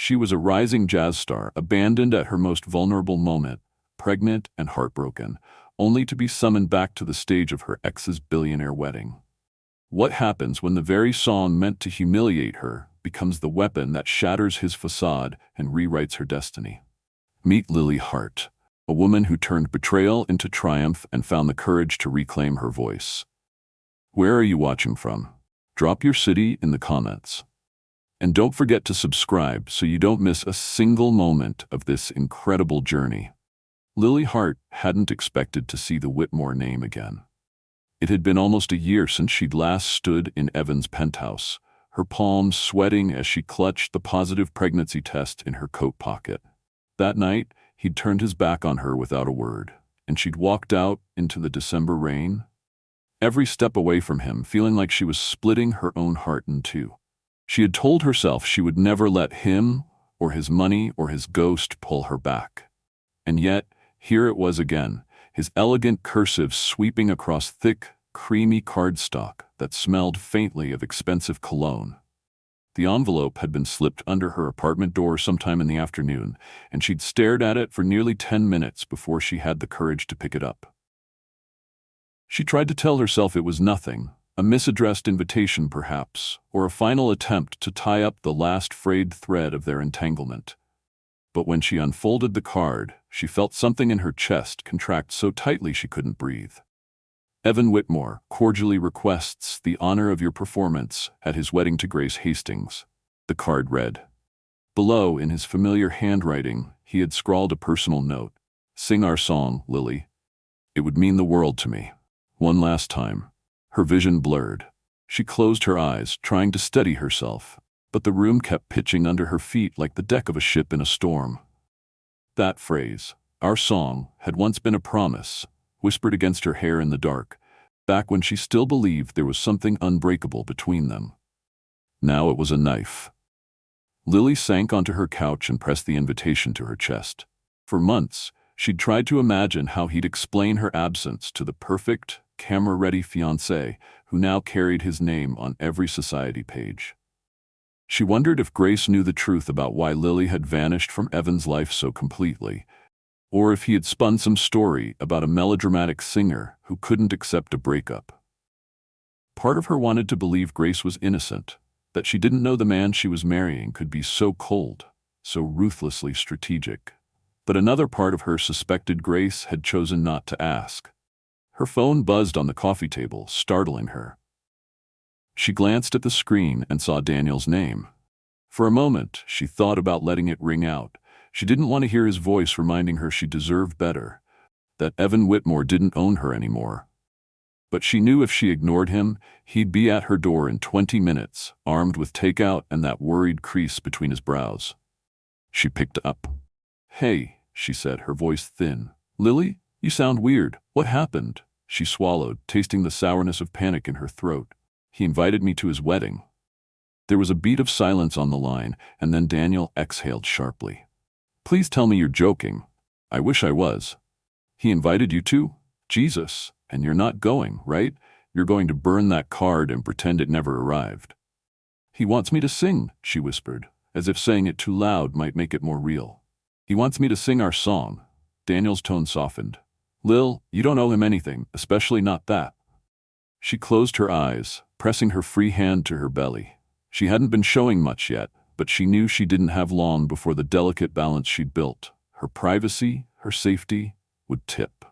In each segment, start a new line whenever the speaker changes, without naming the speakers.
She was a rising jazz star, abandoned at her most vulnerable moment, pregnant and heartbroken, only to be summoned back to the stage of her ex's billionaire wedding. What happens when the very song meant to humiliate her becomes the weapon that shatters his facade and rewrites her destiny? Meet Lily Hart, a woman who turned betrayal into triumph and found the courage to reclaim her voice. Where are you watching from? Drop your city in the comments. And don't forget to subscribe so you don't miss a single moment of this incredible journey. Lily Hart hadn't expected to see the Whitmore name again. It had been almost a year since she'd last stood in Evan's penthouse, her palms sweating as she clutched the positive pregnancy test in her coat pocket. That night, he'd turned his back on her without a word, and she'd walked out into the December rain, every step away from him feeling like she was splitting her own heart in two. She had told herself she would never let him, or his money, or his ghost pull her back. And yet, here it was again, his elegant cursive sweeping across thick, creamy cardstock that smelled faintly of expensive cologne. The envelope had been slipped under her apartment door sometime in the afternoon, and she'd stared at it for nearly 10 minutes before she had the courage to pick it up. She tried to tell herself it was nothing, a misaddressed invitation perhaps, or a final attempt to tie up the last frayed thread of their entanglement. But when she unfolded the card, she felt something in her chest contract so tightly she couldn't breathe. Evan Whitmore cordially requests the honor of your performance at his wedding to Grace Hastings, the card read. Below, in his familiar handwriting, he had scrawled a personal note. Sing our song, Lily. It would mean the world to me. One last time. Her vision blurred. She closed her eyes, trying to steady herself, but the room kept pitching under her feet like the deck of a ship in a storm. That phrase, our song, had once been a promise, whispered against her hair in the dark, back when she still believed there was something unbreakable between them. Now it was a knife. Lily sank onto her couch and pressed the invitation to her chest. For months, she'd tried to imagine how he'd explain her absence to the perfect, camera-ready fiancé who now carried his name on every society page. She wondered if Grace knew the truth about why Lily had vanished from Evan's life so completely, or if he had spun some story about a melodramatic singer who couldn't accept a breakup. Part of her wanted to believe Grace was innocent, that she didn't know the man she was marrying could be so cold, so ruthlessly strategic. But another part of her suspected Grace had chosen not to ask. Her phone buzzed on the coffee table, startling her. She glanced at the screen and saw Daniel's name. For a moment, she thought about letting it ring out. She didn't want to hear his voice reminding her she deserved better, that Evan Whitmore didn't own her anymore. But she knew if she ignored him, he'd be at her door in 20 minutes, armed with takeout and that worried crease between his brows. She picked up. Hey, she said, her voice thin. Lily, you sound weird. What happened? She swallowed, tasting the sourness of panic in her throat. He invited me to his wedding. There was a beat of silence on the line, and then Daniel exhaled sharply. Please tell me you're joking. I wish I was. He invited you to? Jesus, and you're not going, right? You're going to burn that card and pretend it never arrived. He wants me to sing, she whispered, as if saying it too loud might make it more real. He wants me to sing our song. Daniel's tone softened. Lil, you don't owe him anything, especially not that. She closed her eyes, pressing her free hand to her belly. She hadn't been showing much yet, but she knew she didn't have long before the delicate balance she'd built, her privacy, her safety, would tip.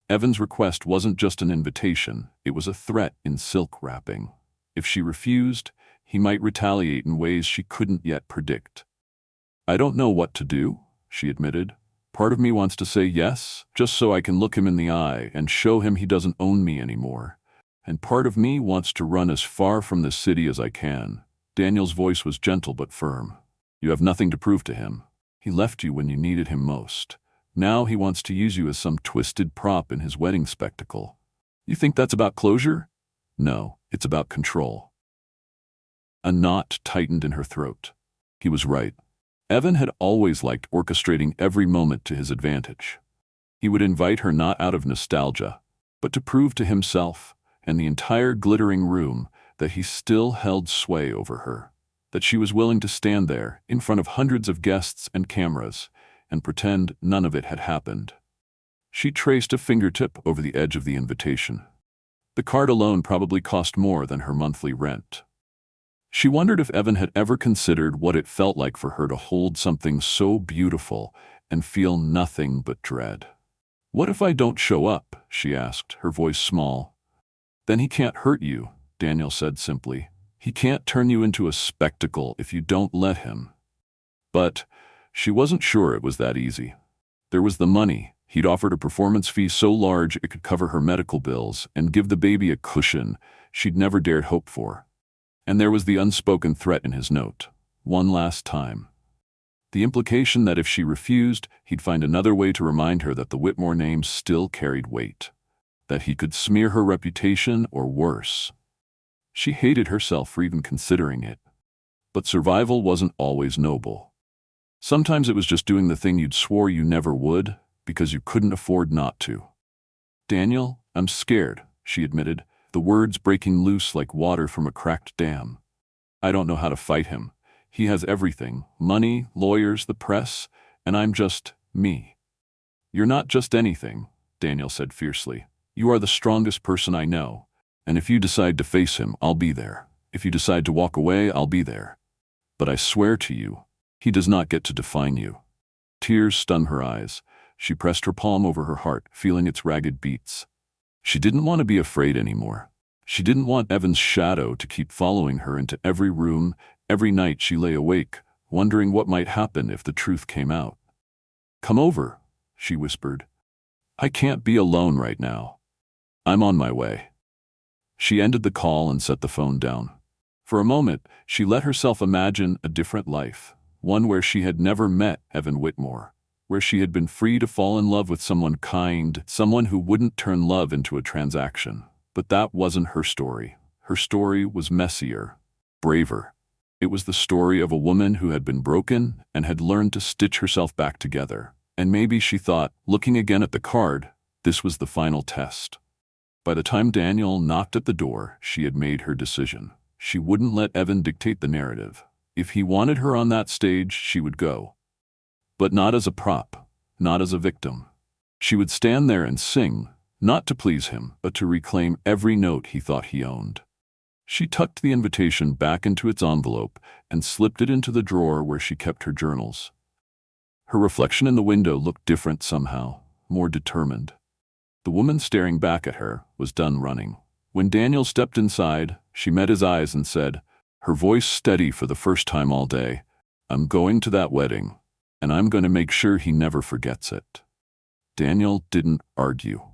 Evan's request wasn't just an invitation, it was a threat in silk wrapping. If she refused, he might retaliate in ways she couldn't yet predict. I don't know what to do, she admitted. Part of me wants to say yes, just so I can look him in the eye and show him he doesn't own me anymore. And part of me wants to run as far from this city as I can. Daniel's voice was gentle but firm. You have nothing to prove to him. He left you when you needed him most. Now he wants to use you as some twisted prop in his wedding spectacle. You think that's about closure? No, it's about control. A knot tightened in her throat. He was right. Evan had always liked orchestrating every moment to his advantage. He would invite her not out of nostalgia, but to prove to himself and the entire glittering room that he still held sway over her, that she was willing to stand there in front of hundreds of guests and cameras and pretend none of it had happened. She traced a fingertip over the edge of the invitation. The card alone probably cost more than her monthly rent. She wondered if Evan had ever considered what it felt like for her to hold something so beautiful and feel nothing but dread. "What if I don't show up?" she asked, her voice small. "Then he can't hurt you," Daniel said simply. "He can't turn you into a spectacle if you don't let him." But she wasn't sure it was that easy. There was the money. He'd offered a performance fee so large it could cover her medical bills and give the baby a cushion she'd never dared hope for. And there was the unspoken threat in his note. One last time. The implication that if she refused, he'd find another way to remind her that the Whitmore name still carried weight. That he could smear her reputation or worse. She hated herself for even considering it. But survival wasn't always noble. Sometimes it was just doing the thing you'd swore you never would, because you couldn't afford not to. "Daniel, I'm scared," she admitted, the words breaking loose like water from a cracked dam. "I don't know how to fight him. He has everything, money, lawyers, the press, and I'm just me." "You're not just anything," Daniel said fiercely. "You are the strongest person I know. And if you decide to face him, I'll be there. If you decide to walk away, I'll be there. But I swear to you, he does not get to define you." Tears stung her eyes. She pressed her palm over her heart, feeling its ragged beats. She didn't want to be afraid anymore. She didn't want Evan's shadow to keep following her into every room. Every night she lay awake, wondering what might happen if the truth came out. "Come over," she whispered. "I can't be alone right now. I'm on my way." She ended the call and set the phone down. For a moment, she let herself imagine a different life, one where she had never met Evan Whitmore, where she had been free to fall in love with someone kind, someone who wouldn't turn love into a transaction. But that wasn't her story. Her story was messier, braver. It was the story of a woman who had been broken and had learned to stitch herself back together. And maybe, she thought, looking again at the card, this was the final test. By the time Daniel knocked at the door, she had made her decision. She wouldn't let Evan dictate the narrative. If he wanted her on that stage, she would go. But not as a prop, not as a victim. She would stand there and sing, not to please him, but to reclaim every note he thought he owned. She tucked the invitation back into its envelope and slipped it into the drawer where she kept her journals. Her reflection in the window looked different somehow, more determined. The woman staring back at her was done running. When Daniel stepped inside, she met his eyes and said, her voice steady for the first time all day, "I'm going to that wedding, and I'm going to make sure he never forgets it." Daniel didn't argue.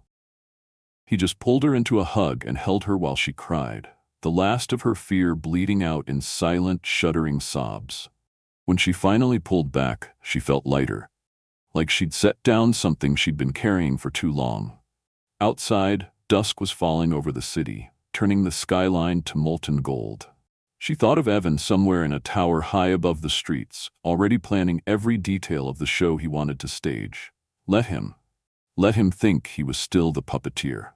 He just pulled her into a hug and held her while she cried, the last of her fear bleeding out in silent, shuddering sobs. When she finally pulled back, she felt lighter, like she'd set down something she'd been carrying for too long. Outside, dusk was falling over the city, turning the skyline to molten gold. She thought of Evan somewhere in a tower high above the streets, already planning every detail of the show he wanted to stage. Let him think he was still the puppeteer.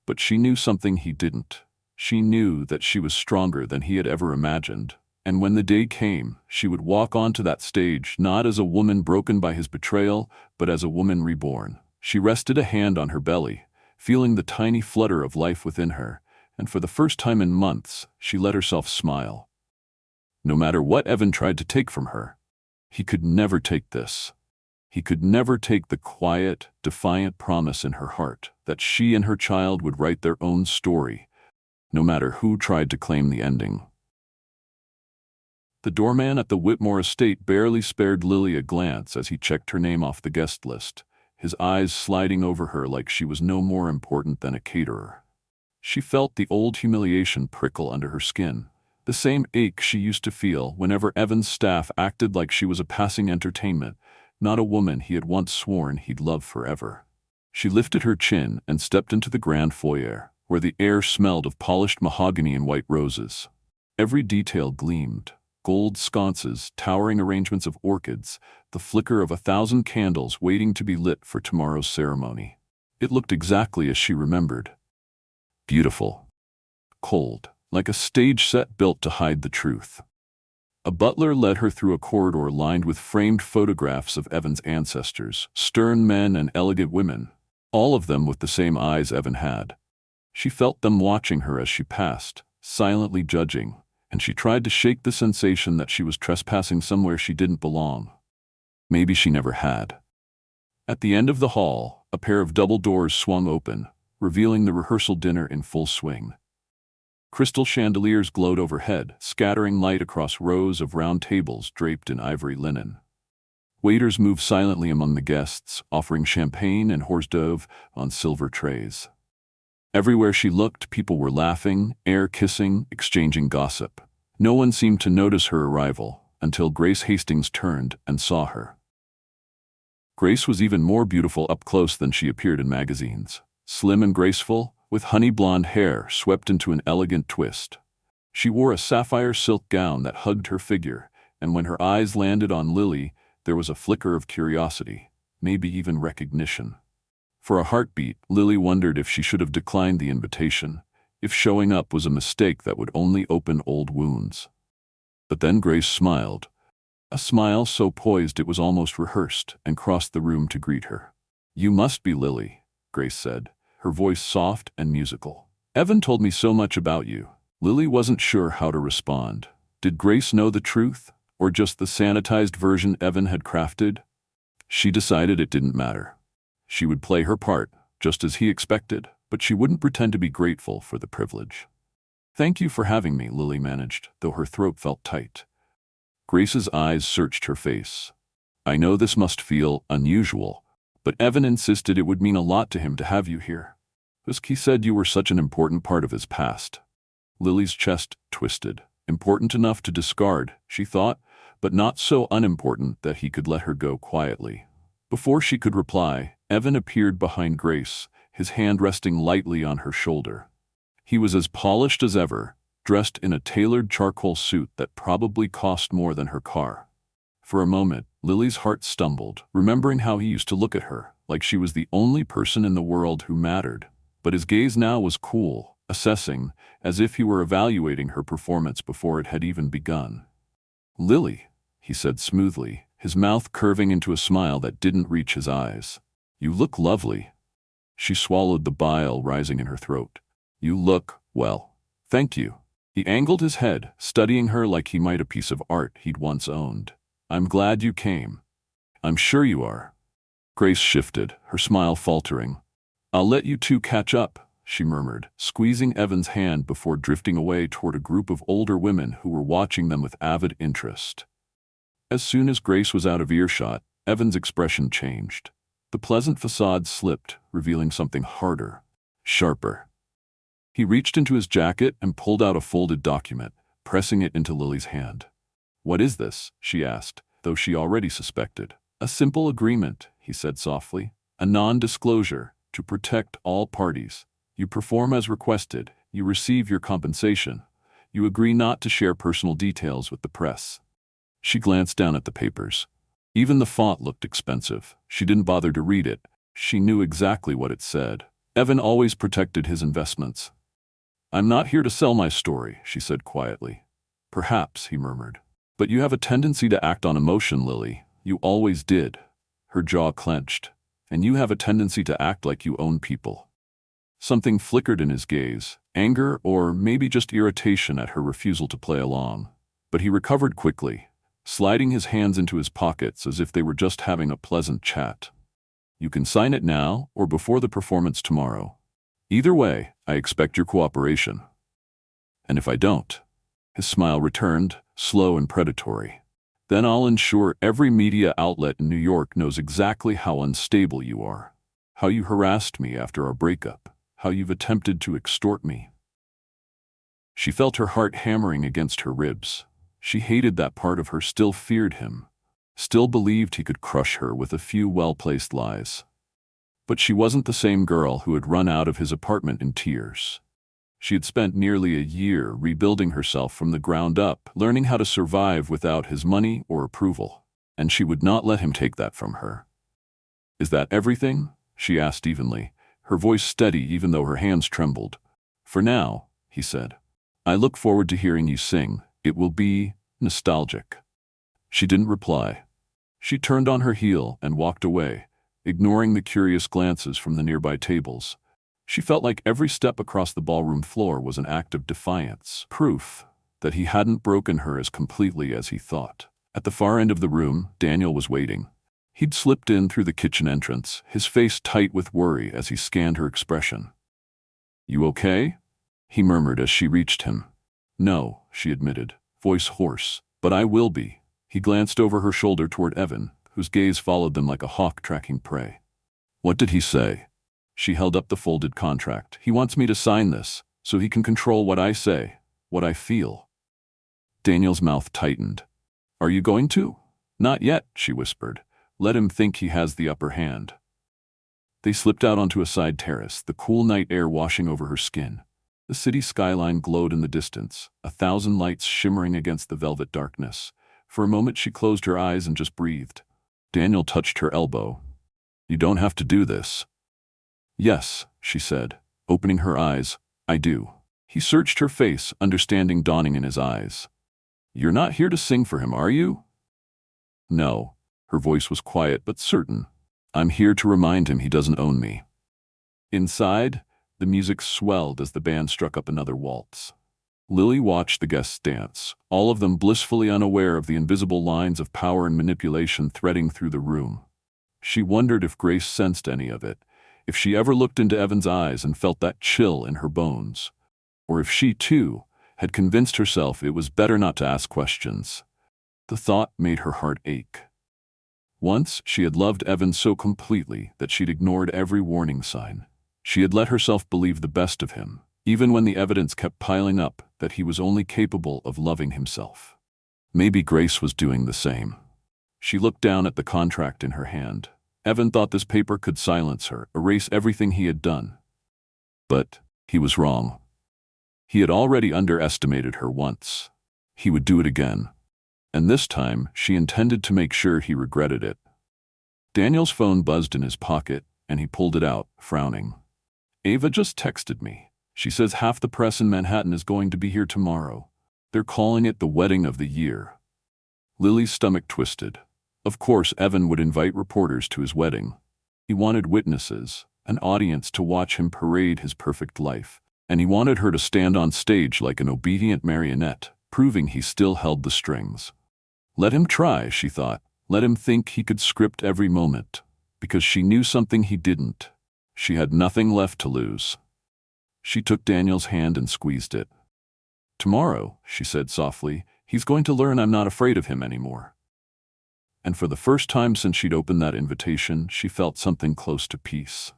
But she knew something he didn't. She knew that she was stronger than he had ever imagined, and when the day came, she would walk onto that stage not as a woman broken by his betrayal, but as a woman reborn. She rested a hand on her belly, feeling the tiny flutter of life within her, and for the first time in months, she let herself smile. No matter what Evan tried to take from her, he could never take this. He could never take the quiet, defiant promise in her heart that she and her child would write their own story, no matter who tried to claim the ending. The doorman at the Whitmore estate barely spared Lily a glance as he checked her name off the guest list, his eyes sliding over her like she was no more important than a caterer. She felt the old humiliation prickle under her skin, the same ache she used to feel whenever Evan's staff acted like she was a passing entertainment, not a woman he had once sworn he'd love forever. She lifted her chin and stepped into the grand foyer, where the air smelled of polished mahogany and white roses. Every detail gleamed. Gold sconces, towering arrangements of orchids, the flicker of 1,000 candles waiting to be lit for tomorrow's ceremony. It looked exactly as she remembered. Beautiful. Cold, like a stage set built to hide the truth. A butler led her through a corridor lined with framed photographs of Evan's ancestors, stern men and elegant women, all of them with the same eyes Evan had. She felt them watching her as she passed, silently judging, and she tried to shake the sensation that she was trespassing somewhere she didn't belong. Maybe she never had. At the end of the hall, a pair of double doors swung open, revealing the rehearsal dinner in full swing. Crystal chandeliers glowed overhead, scattering light across rows of round tables draped in ivory linen. Waiters moved silently among the guests, offering champagne and hors d'oeuvres on silver trays. Everywhere she looked, people were laughing, air-kissing, exchanging gossip. No one seemed to notice her arrival, until Grace Hastings turned and saw her. Grace was even more beautiful up close than she appeared in magazines. Slim and graceful, with honey blonde hair swept into an elegant twist. She wore a sapphire silk gown that hugged her figure, and when her eyes landed on Lily, there was a flicker of curiosity, maybe even recognition. For a heartbeat, Lily wondered if she should have declined the invitation, if showing up was a mistake that would only open old wounds. But then Grace smiled, a smile so poised it was almost rehearsed, and crossed the room to greet her. "You must be Lily," Grace said, her voice soft and musical. "Evan told me so much about you." Lily wasn't sure how to respond. Did Grace know the truth, or just the sanitized version Evan had crafted? She decided it didn't matter. She would play her part, just as he expected, but she wouldn't pretend to be grateful for the privilege. "Thank you for having me," Lily managed, though her throat felt tight. Grace's eyes searched her face. "I know this must feel unusual, but Evan insisted it would mean a lot to him to have you here. He said you were such an important part of his past." Lily's chest twisted. Important enough to discard, she thought, but not so unimportant that he could let her go quietly. Before she could reply, Evan appeared behind Grace, his hand resting lightly on her shoulder. He was as polished as ever, dressed in a tailored charcoal suit that probably cost more than her car. For a moment, Lily's heart stumbled, remembering how he used to look at her, like she was the only person in the world who mattered. But his gaze now was cool, assessing, as if he were evaluating her performance before it had even begun. "Lily," he said smoothly, his mouth curving into a smile that didn't reach his eyes. "You look lovely." She swallowed the bile rising in her throat. "You look, well, thank you." He angled his head, studying her like he might a piece of art he'd once owned. "I'm glad you came." "I'm sure you are." Grace shifted, her smile faltering. "I'll let you two catch up," she murmured, squeezing Evan's hand before drifting away toward a group of older women who were watching them with avid interest. As soon as Grace was out of earshot, Evan's expression changed. The pleasant facade slipped, revealing something harder, sharper. He reached into his jacket and pulled out a folded document, pressing it into Lily's hand. "What is this?" she asked, though she already suspected. "A simple agreement," he said softly. "A non-disclosure, to protect all parties. You perform as requested, you receive your compensation. You agree not to share personal details with the press." She glanced down at the papers. Even the font looked expensive. She didn't bother to read it. She knew exactly what it said. Evan always protected his investments. "I'm not here to sell my story," she said quietly. "Perhaps," he murmured. "But you have a tendency to act on emotion, Lily. You always did." Her jaw clenched. "And you have a tendency to act like you own people." Something flickered in his gaze, anger or maybe just irritation at her refusal to play along. But he recovered quickly, sliding his hands into his pockets as if they were just having a pleasant chat. "You can sign it now or before the performance tomorrow. Either way, I expect your cooperation." "And if I don't?" His smile returned, slow and predatory. "Then I'll ensure every media outlet in New York knows exactly how unstable you are. How you harassed me after our breakup. How you've attempted to extort me." She felt her heart hammering against her ribs. She hated that part of her, still feared him, still believed he could crush her with a few well-placed lies. But she wasn't the same girl who had run out of his apartment in tears. She had spent nearly a year rebuilding herself from the ground up, learning how to survive without his money or approval, and she would not let him take that from her. "Is that everything?" she asked evenly, her voice steady even though her hands trembled. "For now," he said. "I look forward to hearing you sing. It will be nostalgic. She didn't reply. She turned on her heel and walked away, ignoring the curious glances from the nearby tables. She felt like every step across the ballroom floor was an act of defiance, proof that he hadn't broken her as completely as he thought. At the far end of the room, Daniel was waiting. He'd slipped in through the kitchen entrance, his face tight with worry as he scanned her expression. "You okay?" he murmured as she reached him. "No," she admitted, voice hoarse, "but I will be." He glanced over her shoulder toward Evan, whose gaze followed them like a hawk tracking prey. "What did he say?" She held up the folded contract. "He wants me to sign this, so he can control what I say, what I feel." Daniel's mouth tightened. "Are you going to?" "Not yet," she whispered. "Let him think he has the upper hand." They slipped out onto a side terrace, the cool night air washing over her skin. The city skyline glowed in the distance, 1,000 lights shimmering against the velvet darkness. For a moment she closed her eyes and just breathed. Daniel touched her elbow. "You don't have to do this." "Yes," she said, opening her eyes. "I do." He searched her face, understanding dawning in his eyes. "You're not here to sing for him, are you?" "No." Her voice was quiet but certain. "I'm here to remind him he doesn't own me." Inside, the music swelled as the band struck up another waltz. Lily watched the guests dance, all of them blissfully unaware of the invisible lines of power and manipulation threading through the room. She wondered if Grace sensed any of it, if she ever looked into Evan's eyes and felt that chill in her bones, or if she, too, had convinced herself it was better not to ask questions. The thought made her heart ache. Once she had loved Evan so completely that she'd ignored every warning sign. She had let herself believe the best of him, even when the evidence kept piling up that he was only capable of loving himself. Maybe Grace was doing the same. She looked down at the contract in her hand. Evan thought this paper could silence her, erase everything he had done. But he was wrong. He had already underestimated her once. He would do it again. And this time, she intended to make sure he regretted it. Daniel's phone buzzed in his pocket, and he pulled it out, frowning. "Ava just texted me. She says half the press in Manhattan is going to be here tomorrow. They're calling it the wedding of the year." Lily's stomach twisted. Of course, Evan would invite reporters to his wedding. He wanted witnesses, an audience to watch him parade his perfect life, and he wanted her to stand on stage like an obedient marionette, proving he still held the strings. Let him try, she thought. Let him think he could script every moment, because she knew something he didn't. She had nothing left to lose. She took Daniel's hand and squeezed it. "Tomorrow," she said softly, "he's going to learn I'm not afraid of him anymore." And for the first time since she'd opened that invitation, she felt something close to peace.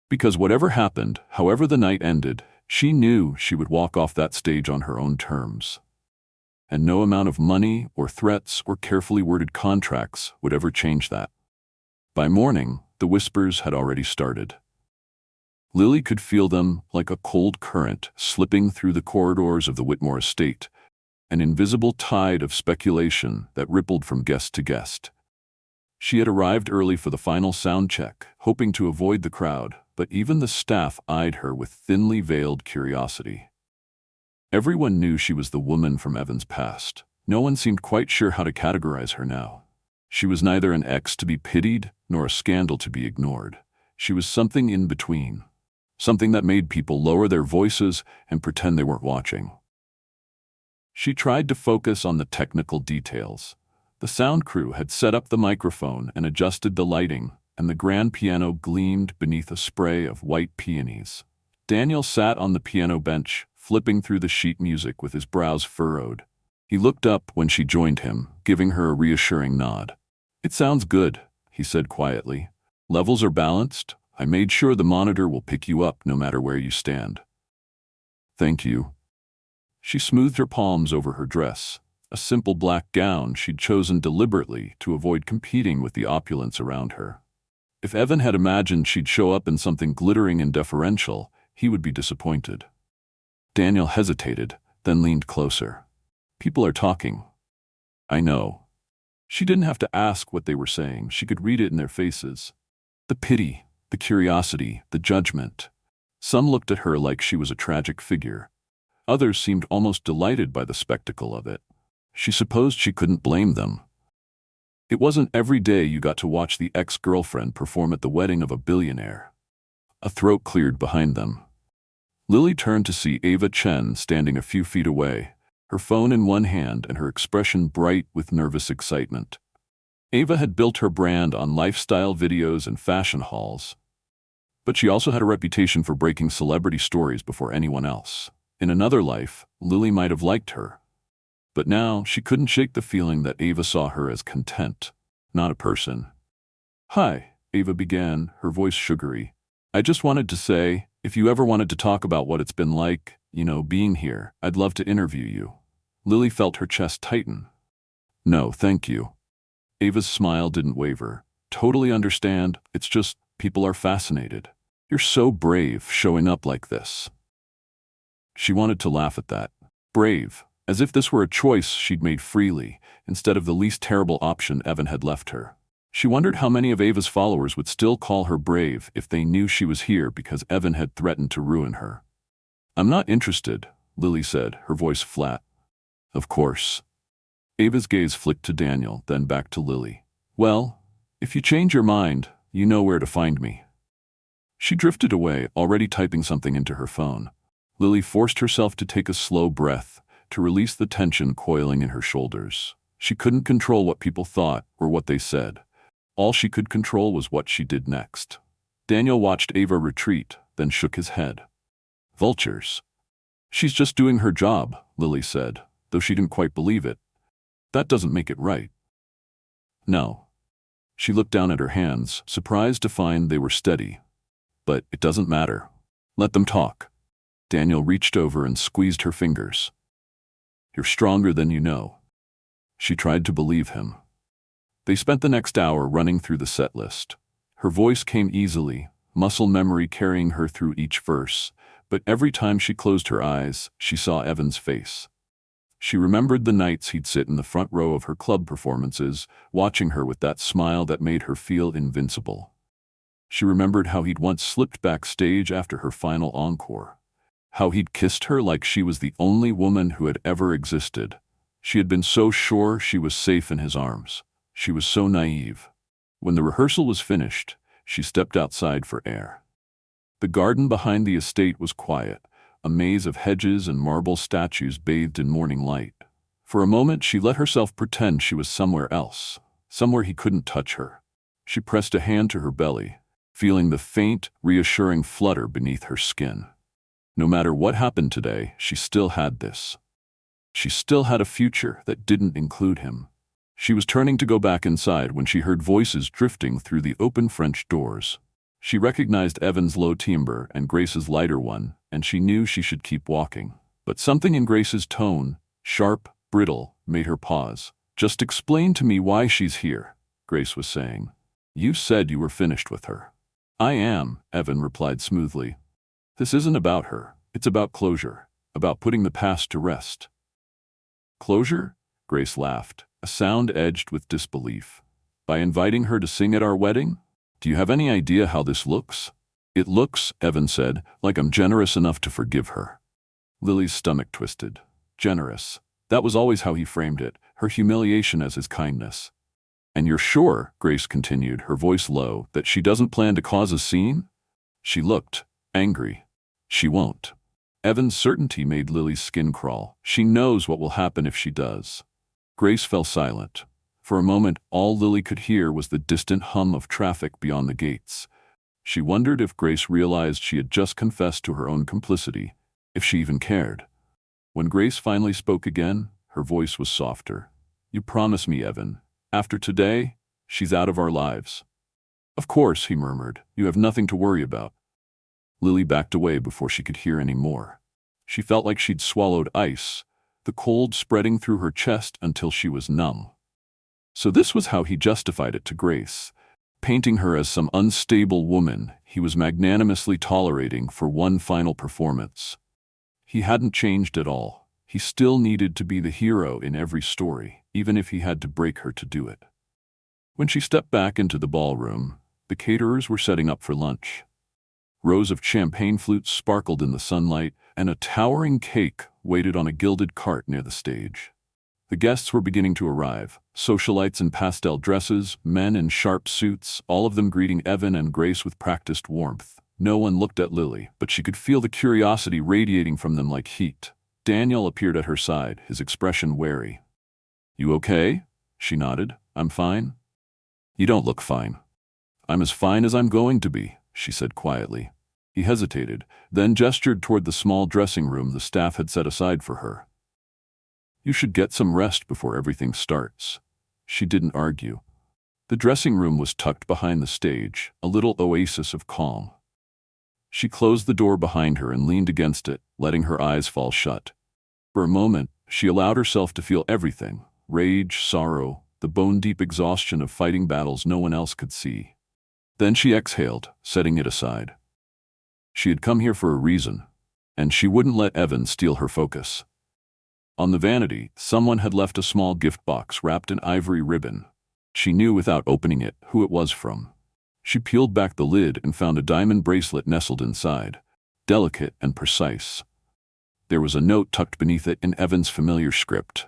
Because whatever happened, however the night ended, she knew she would walk off that stage on her own terms. And no amount of money or threats or carefully worded contracts would ever change that. By morning, the whispers had already started. Lily could feel them like a cold current slipping through the corridors of the Whitmore estate, an invisible tide of speculation that rippled from guest to guest. She had arrived early for the final sound check, hoping to avoid the crowd, but even the staff eyed her with thinly veiled curiosity. Everyone knew she was the woman from Evan's past. No one seemed quite sure how to categorize her now. She was neither an ex to be pitied nor a scandal to be ignored. She was something in between, something that made people lower their voices and pretend they weren't watching. She tried to focus on the technical details. The sound crew had set up the microphone and adjusted the lighting, and the grand piano gleamed beneath a spray of white peonies. Daniel sat on the piano bench, flipping through the sheet music with his brows furrowed. He looked up when she joined him, giving her a reassuring nod. "It sounds good," he said quietly. "Levels are balanced. I made sure the monitor will pick you up no matter where you stand." "Thank you." She smoothed her palms over her dress, a simple black gown she'd chosen deliberately to avoid competing with the opulence around her. If Evan had imagined she'd show up in something glittering and deferential, he would be disappointed. Daniel hesitated, then leaned closer. "People are talking." "I know." She didn't have to ask what they were saying. She could read it in their faces. The pity, the curiosity, the judgment. Some looked at her like she was a tragic figure. Others seemed almost delighted by the spectacle of it. She supposed she couldn't blame them. It wasn't every day you got to watch the ex-girlfriend perform at the wedding of a billionaire. A throat cleared behind them. Lily turned to see Ava Chen standing a few feet away, her phone in one hand and her expression bright with nervous excitement. Ava had built her brand on lifestyle videos and fashion hauls, but she also had a reputation for breaking celebrity stories before anyone else. In another life, Lily might have liked her, but now she couldn't shake the feeling that Ava saw her as content, not a person. "Hi," Ava began, her voice sugary. "I just wanted to say, if you ever wanted to talk about what it's been like, being here, I'd love to interview you." Lily felt her chest tighten. "No, thank you." Ava's smile didn't waver. "Totally understand, it's just, people are fascinated. You're so brave showing up like this." She wanted to laugh at that. Brave, as if this were a choice she'd made freely, instead of the least terrible option Evan had left her. She wondered how many of Ava's followers would still call her brave if they knew she was here because Evan had threatened to ruin her. "I'm not interested," Lily said, her voice flat. "Of course." Ava's gaze flicked to Daniel, then back to Lily. "Well, if you change your mind, you know where to find me." She drifted away, already typing something into her phone. Lily forced herself to take a slow breath, to release the tension coiling in her shoulders. She couldn't control what people thought or what they said. All she could control was what she did next. Daniel watched Ava retreat, then shook his head. "Vultures." "She's just doing her job," Lily said, though she didn't quite believe it. "That doesn't make it right." "No." She looked down at her hands, surprised to find they were steady. "But it doesn't matter. Let them talk." Daniel reached over and squeezed her fingers. "You're stronger than you know." She tried to believe him. They spent the next hour running through the set list. Her voice came easily, muscle memory carrying her through each verse, but every time she closed her eyes, she saw Evan's face. She remembered the nights he'd sit in the front row of her club performances, watching her with that smile that made her feel invincible. She remembered how he'd once slipped backstage after her final encore. How he'd kissed her like she was the only woman who had ever existed. She had been so sure she was safe in his arms. She was so naive. When the rehearsal was finished, she stepped outside for air. The garden behind the estate was quiet, a maze of hedges and marble statues bathed in morning light. For a moment, she let herself pretend she was somewhere else, somewhere he couldn't touch her. She pressed a hand to her belly, feeling the faint, reassuring flutter beneath her skin. No matter what happened today, she still had this. She still had a future that didn't include him. She was turning to go back inside when she heard voices drifting through the open French doors. She recognized Evan's low timbre and Grace's lighter one, and she knew she should keep walking. But something in Grace's tone, sharp, brittle, made her pause. "Just explain to me why she's here," Grace was saying. "You said you were finished with her." "I am," Evan replied smoothly. "This isn't about her. It's about closure, about putting the past to rest." "Closure?" Grace laughed, a sound edged with disbelief. "By inviting her to sing at our wedding? Do you have any idea how this looks?" "It looks," Evan said, "like I'm generous enough to forgive her." Lily's stomach twisted. Generous. That was always how he framed it, her humiliation as his kindness. "And you're sure," Grace continued, her voice low, "that she doesn't plan to cause a scene?" She looked angry. "She won't." Evan's certainty made Lily's skin crawl. "She knows what will happen if she does." Grace fell silent. For a moment, all Lily could hear was the distant hum of traffic beyond the gates. She wondered if Grace realized she had just confessed to her own complicity, if she even cared. When Grace finally spoke again, her voice was softer. "You promise me, Evan, after today, she's out of our lives." "Of course," he murmured. "You have nothing to worry about." Lily backed away before she could hear any more. She felt like she'd swallowed ice, the cold spreading through her chest until she was numb. So this was how he justified it to Grace, painting her as some unstable woman he was magnanimously tolerating for one final performance. He hadn't changed at all. He still needed to be the hero in every story, even if he had to break her to do it. When she stepped back into the ballroom, the caterers were setting up for lunch. Rows of champagne flutes sparkled in the sunlight, and a towering cake waited on a gilded cart near the stage. The guests were beginning to arrive. Socialites in pastel dresses, men in sharp suits, all of them greeting Evan and Grace with practiced warmth. No one looked at Lily, but she could feel the curiosity radiating from them like heat. Daniel appeared at her side, his expression wary. "You okay?" She nodded. "I'm fine." "You don't look fine." "I'm as fine as I'm going to be," she said quietly. He hesitated, then gestured toward the small dressing room the staff had set aside for her. "You should get some rest before everything starts." She didn't argue. The dressing room was tucked behind the stage, a little oasis of calm. She closed the door behind her and leaned against it, letting her eyes fall shut. For a moment, she allowed herself to feel everything: rage, sorrow, the bone-deep exhaustion of fighting battles no one else could see. Then she exhaled, setting it aside. She had come here for a reason, and she wouldn't let Evan steal her focus. On the vanity, someone had left a small gift box wrapped in ivory ribbon. She knew without opening it who it was from. She peeled back the lid and found a diamond bracelet nestled inside, delicate and precise. There was a note tucked beneath it in Evan's familiar script.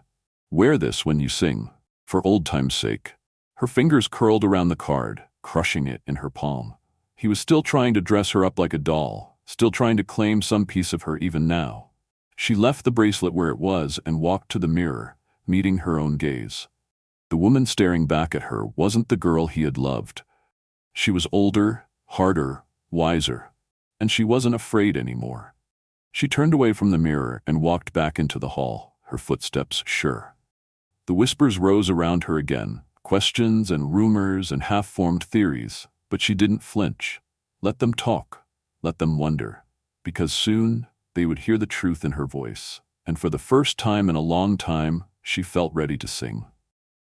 "Wear this when you sing, for old time's sake." Her fingers curled around the card, crushing it in her palm. He was still trying to dress her up like a doll, still trying to claim some piece of her even now. She left the bracelet where it was and walked to the mirror, meeting her own gaze. The woman staring back at her wasn't the girl he had loved. She was older, harder, wiser, and she wasn't afraid anymore. She turned away from the mirror and walked back into the hall, her footsteps sure. The whispers rose around her again, questions and rumors and half-formed theories, but she didn't flinch. Let them talk, let them wonder, because soon they would hear the truth in her voice, and for the first time in a long time, she felt ready to sing.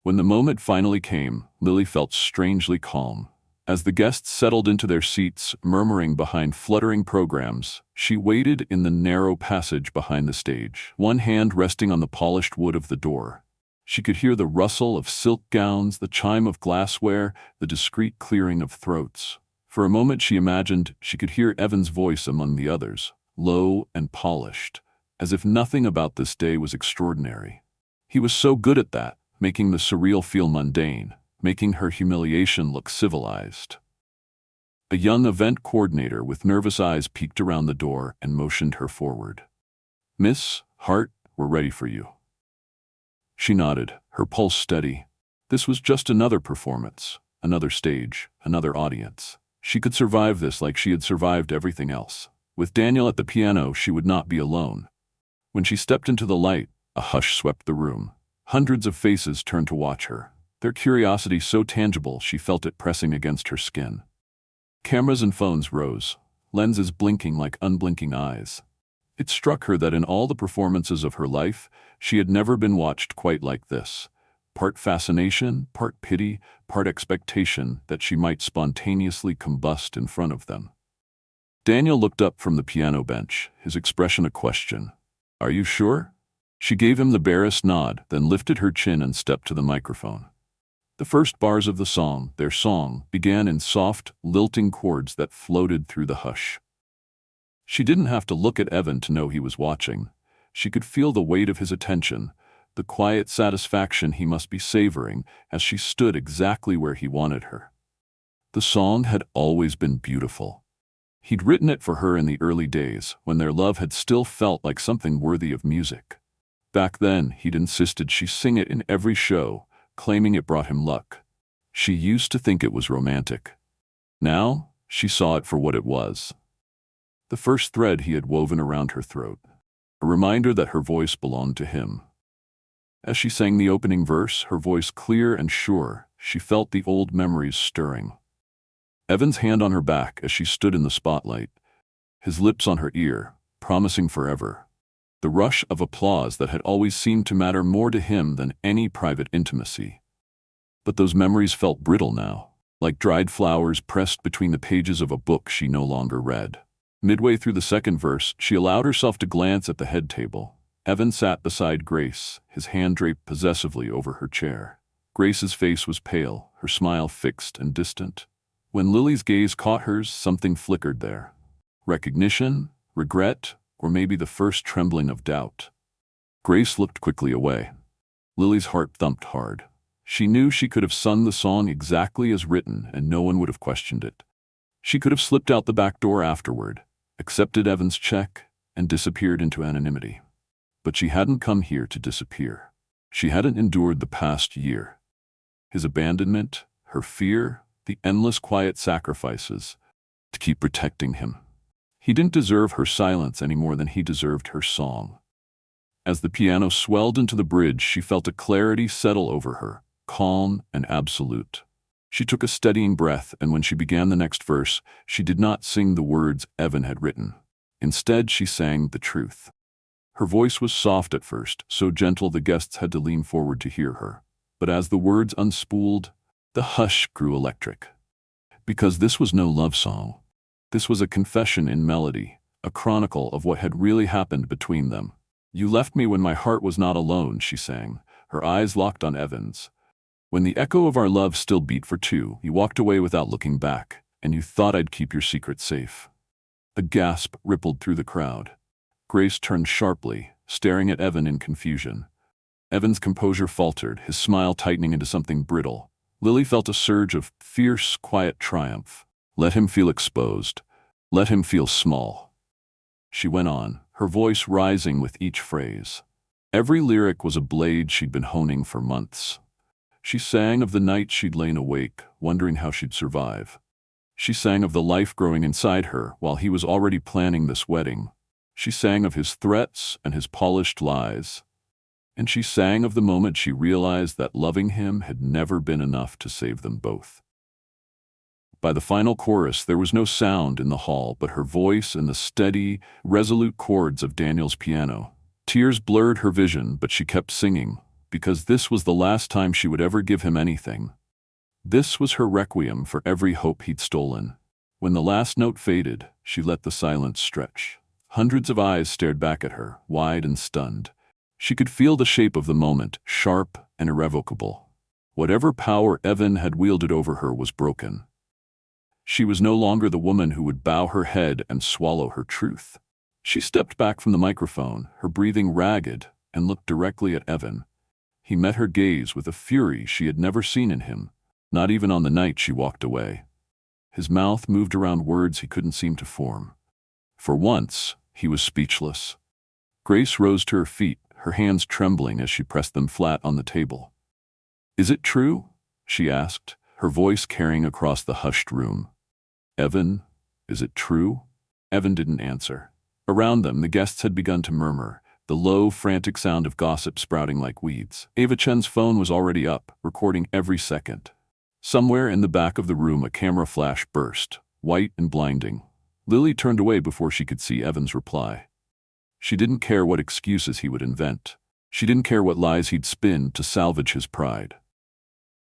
When the moment finally came, Lily felt strangely calm. As the guests settled into their seats, murmuring behind fluttering programs, she waited in the narrow passage behind the stage, one hand resting on the polished wood of the door. She could hear the rustle of silk gowns, the chime of glassware, the discreet clearing of throats. For a moment she imagined she could hear Evan's voice among the others, low and polished, as if nothing about this day was extraordinary. He was so good at that, making the surreal feel mundane, making her humiliation look civilized. A young event coordinator with nervous eyes peeked around the door and motioned her forward. "Miss Hart, we're ready for you." She nodded, her pulse steady. This was just another performance, another stage, another audience. She could survive this like she had survived everything else. With Daniel at the piano, she would not be alone. When she stepped into the light, a hush swept the room. Hundreds of faces turned to watch her, their curiosity so tangible she felt it pressing against her skin. Cameras and phones rose, lenses blinking like unblinking eyes. It struck her that in all the performances of her life, she had never been watched quite like this. Part fascination, part pity, part expectation that she might spontaneously combust in front of them. Daniel looked up from the piano bench, his expression a question. "Are you sure?" She gave him the barest nod, then lifted her chin and stepped to the microphone. The first bars of the song, their song, began in soft, lilting chords that floated through the hush. She didn't have to look at Evan to know he was watching. She could feel the weight of his attention, the quiet satisfaction he must be savoring as she stood exactly where he wanted her. The song had always been beautiful. He'd written it for her in the early days, when their love had still felt like something worthy of music. Back then, he'd insisted she sing it in every show, claiming it brought him luck. She used to think it was romantic. Now, she saw it for what it was. The first thread he had woven around her throat, a reminder that her voice belonged to him. As she sang the opening verse, her voice clear and sure, she felt the old memories stirring. Evan's hand on her back as she stood in the spotlight, his lips on her ear, promising forever. The rush of applause that had always seemed to matter more to him than any private intimacy. But those memories felt brittle now, like dried flowers pressed between the pages of a book she no longer read. Midway through the second verse, she allowed herself to glance at the head table. Evan sat beside Grace, his hand draped possessively over her chair. Grace's face was pale, her smile fixed and distant. When Lily's gaze caught hers, something flickered there. Recognition, regret, or maybe the first trembling of doubt. Grace looked quickly away. Lily's heart thumped hard. She knew she could have sung the song exactly as written and no one would have questioned it. She could have slipped out the back door afterward, accepted Evan's check, and disappeared into anonymity. But she hadn't come here to disappear. She hadn't endured the past year. His abandonment, her fear, the endless quiet sacrifices to keep protecting him. He didn't deserve her silence any more than he deserved her song. As the piano swelled into the bridge, she felt a clarity settle over her, calm and absolute. She took a steadying breath, and when she began the next verse, she did not sing the words Evan had written. Instead, she sang the truth. Her voice was soft at first, so gentle the guests had to lean forward to hear her. But as the words unspooled, the hush grew electric. Because this was no love song. This was a confession in melody, a chronicle of what had really happened between them. "You left me when my heart was not alone," she sang, her eyes locked on Evan's. "When the echo of our love still beat for two, you walked away without looking back, and you thought I'd keep your secret safe." A gasp rippled through the crowd. Grace turned sharply, staring at Evan in confusion. Evan's composure faltered, his smile tightening into something brittle. Lily felt a surge of fierce, quiet triumph. Let him feel exposed. Let him feel small. She went on, her voice rising with each phrase. Every lyric was a blade she'd been honing for months. She sang of the night she'd lain awake, wondering how she'd survive. She sang of the life growing inside her while he was already planning this wedding. She sang of his threats and his polished lies. And she sang of the moment she realized that loving him had never been enough to save them both. By the final chorus, there was no sound in the hall but her voice and the steady, resolute chords of Daniel's piano. Tears blurred her vision, but she kept singing, because this was the last time she would ever give him anything. This was her requiem for every hope he'd stolen. When the last note faded, she let the silence stretch. Hundreds of eyes stared back at her, wide and stunned. She could feel the shape of the moment, sharp and irrevocable. Whatever power Evan had wielded over her was broken. She was no longer the woman who would bow her head and swallow her truth. She stepped back from the microphone, her breathing ragged, and looked directly at Evan. He met her gaze with a fury she had never seen in him, not even on the night she walked away. His mouth moved around words he couldn't seem to form. For once, he was speechless. Grace rose to her feet, her hands trembling as she pressed them flat on the table. "Is it true?" she asked, her voice carrying across the hushed room. "Evan, is it true?" Evan didn't answer. Around them, the guests had begun to murmur, the low, frantic sound of gossip sprouting like weeds. Ava Chen's phone was already up, recording every second. Somewhere in the back of the room, a camera flash burst, white and blinding. Lily turned away before she could see Evan's reply. She didn't care what excuses he would invent. She didn't care what lies he'd spin to salvage his pride.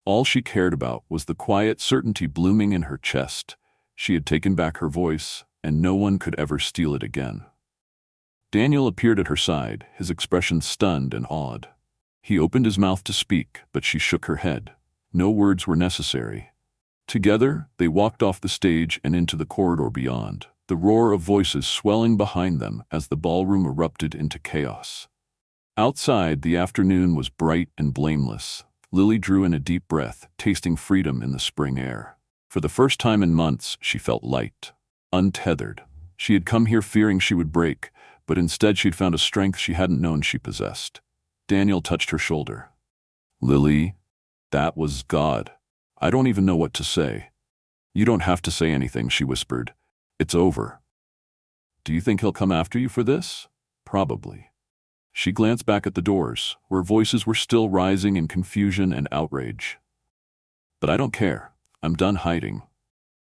All she cared about was the quiet certainty blooming in her chest. She had taken back her voice, and no one could ever steal it again. Daniel appeared at her side, his expression stunned and awed. He opened his mouth to speak, but she shook her head. No words were necessary. Together, they walked off the stage and into the corridor beyond, the roar of voices swelling behind them as the ballroom erupted into chaos. Outside, the afternoon was bright and blameless. Lily drew in a deep breath, tasting freedom in the spring air. For the first time in months, she felt light, untethered. She had come here fearing she would break, but instead she'd found a strength she hadn't known she possessed. Daniel touched her shoulder. "Lily, that was God. I don't even know what to say." "You don't have to say anything," she whispered. "It's over." "Do you think he'll come after you for this?" "Probably." She glanced back at the doors, where voices were still rising in confusion and outrage. "But I don't care. I'm done hiding."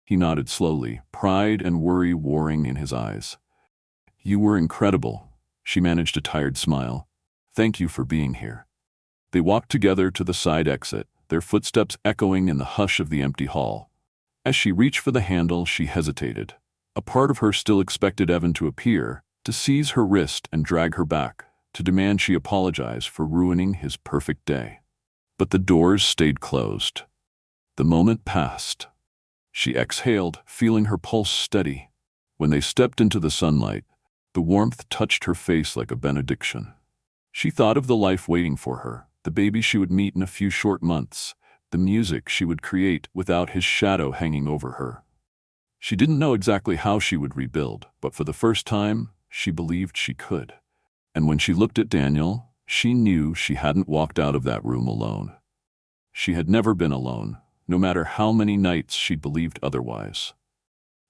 He nodded slowly, pride and worry warring in his eyes. "You were incredible." She managed a tired smile. "Thank you for being here." They walked together to the side exit, their footsteps echoing in the hush of the empty hall. As she reached for the handle, she hesitated. A part of her still expected Evan to appear, to seize her wrist and drag her back, to demand she apologize for ruining his perfect day. But the doors stayed closed. The moment passed. She exhaled, feeling her pulse steady. When they stepped into the sunlight, the warmth touched her face like a benediction. She thought of the life waiting for her, the baby she would meet in a few short months, the music she would create without his shadow hanging over her. She didn't know exactly how she would rebuild, but for the first time, she believed she could. And when she looked at Daniel, she knew she hadn't walked out of that room alone. She had never been alone, no matter how many nights she'd believed otherwise.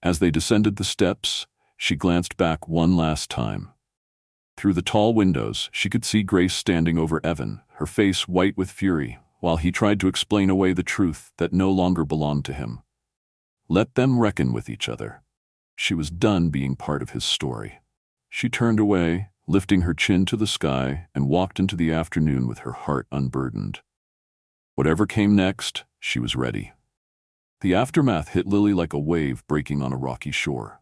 As they descended the steps, she glanced back one last time. Through the tall windows, she could see Grace standing over Evan, her face white with fury, while he tried to explain away the truth that no longer belonged to him. Let them reckon with each other. She was done being part of his story. She turned away, lifting her chin to the sky, and walked into the afternoon with her heart unburdened. Whatever came next, she was ready. The aftermath hit Lily like a wave breaking on a rocky shore.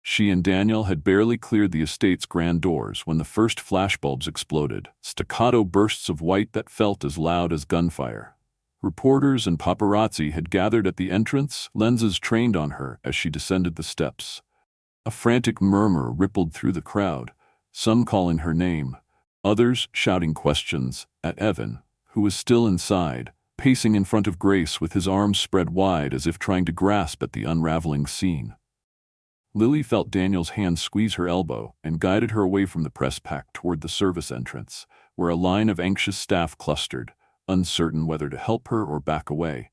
She and Daniel had barely cleared the estate's grand doors when the first flashbulbs exploded, staccato bursts of white that felt as loud as gunfire. Reporters and paparazzi had gathered at the entrance, lenses trained on her as she descended the steps. A frantic murmur rippled through the crowd, some calling her name, others shouting questions at Evan, who was still inside, pacing in front of Grace with his arms spread wide as if trying to grasp at the unraveling scene. Lily felt Daniel's hand squeeze her elbow and guided her away from the press pack toward the service entrance, where a line of anxious staff clustered, uncertain whether to help her or back away.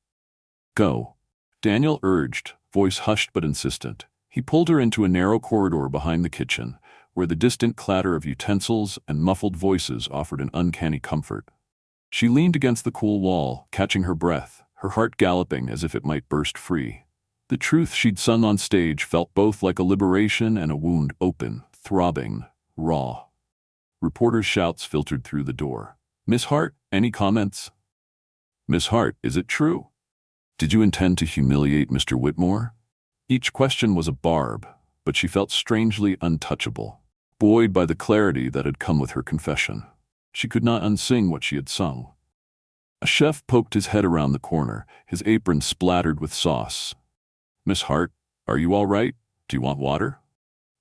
"Go," Daniel urged, voice hushed but insistent. He pulled her into a narrow corridor behind the kitchen, where the distant clatter of utensils and muffled voices offered an uncanny comfort. She leaned against the cool wall, catching her breath, her heart galloping as if it might burst free. The truth she'd sung on stage felt both like a liberation and a wound, open, throbbing, raw. Reporters' shouts filtered through the door. "Miss Hart, any comments?" "Miss Hart, is it true? Did you intend to humiliate Mr. Whitmore?" Each question was a barb, but she felt strangely untouchable, buoyed by the clarity that had come with her confession. She could not unsing what she had sung. A chef poked his head around the corner, his apron splattered with sauce. "Miss Hart, are you all right? Do you want water?"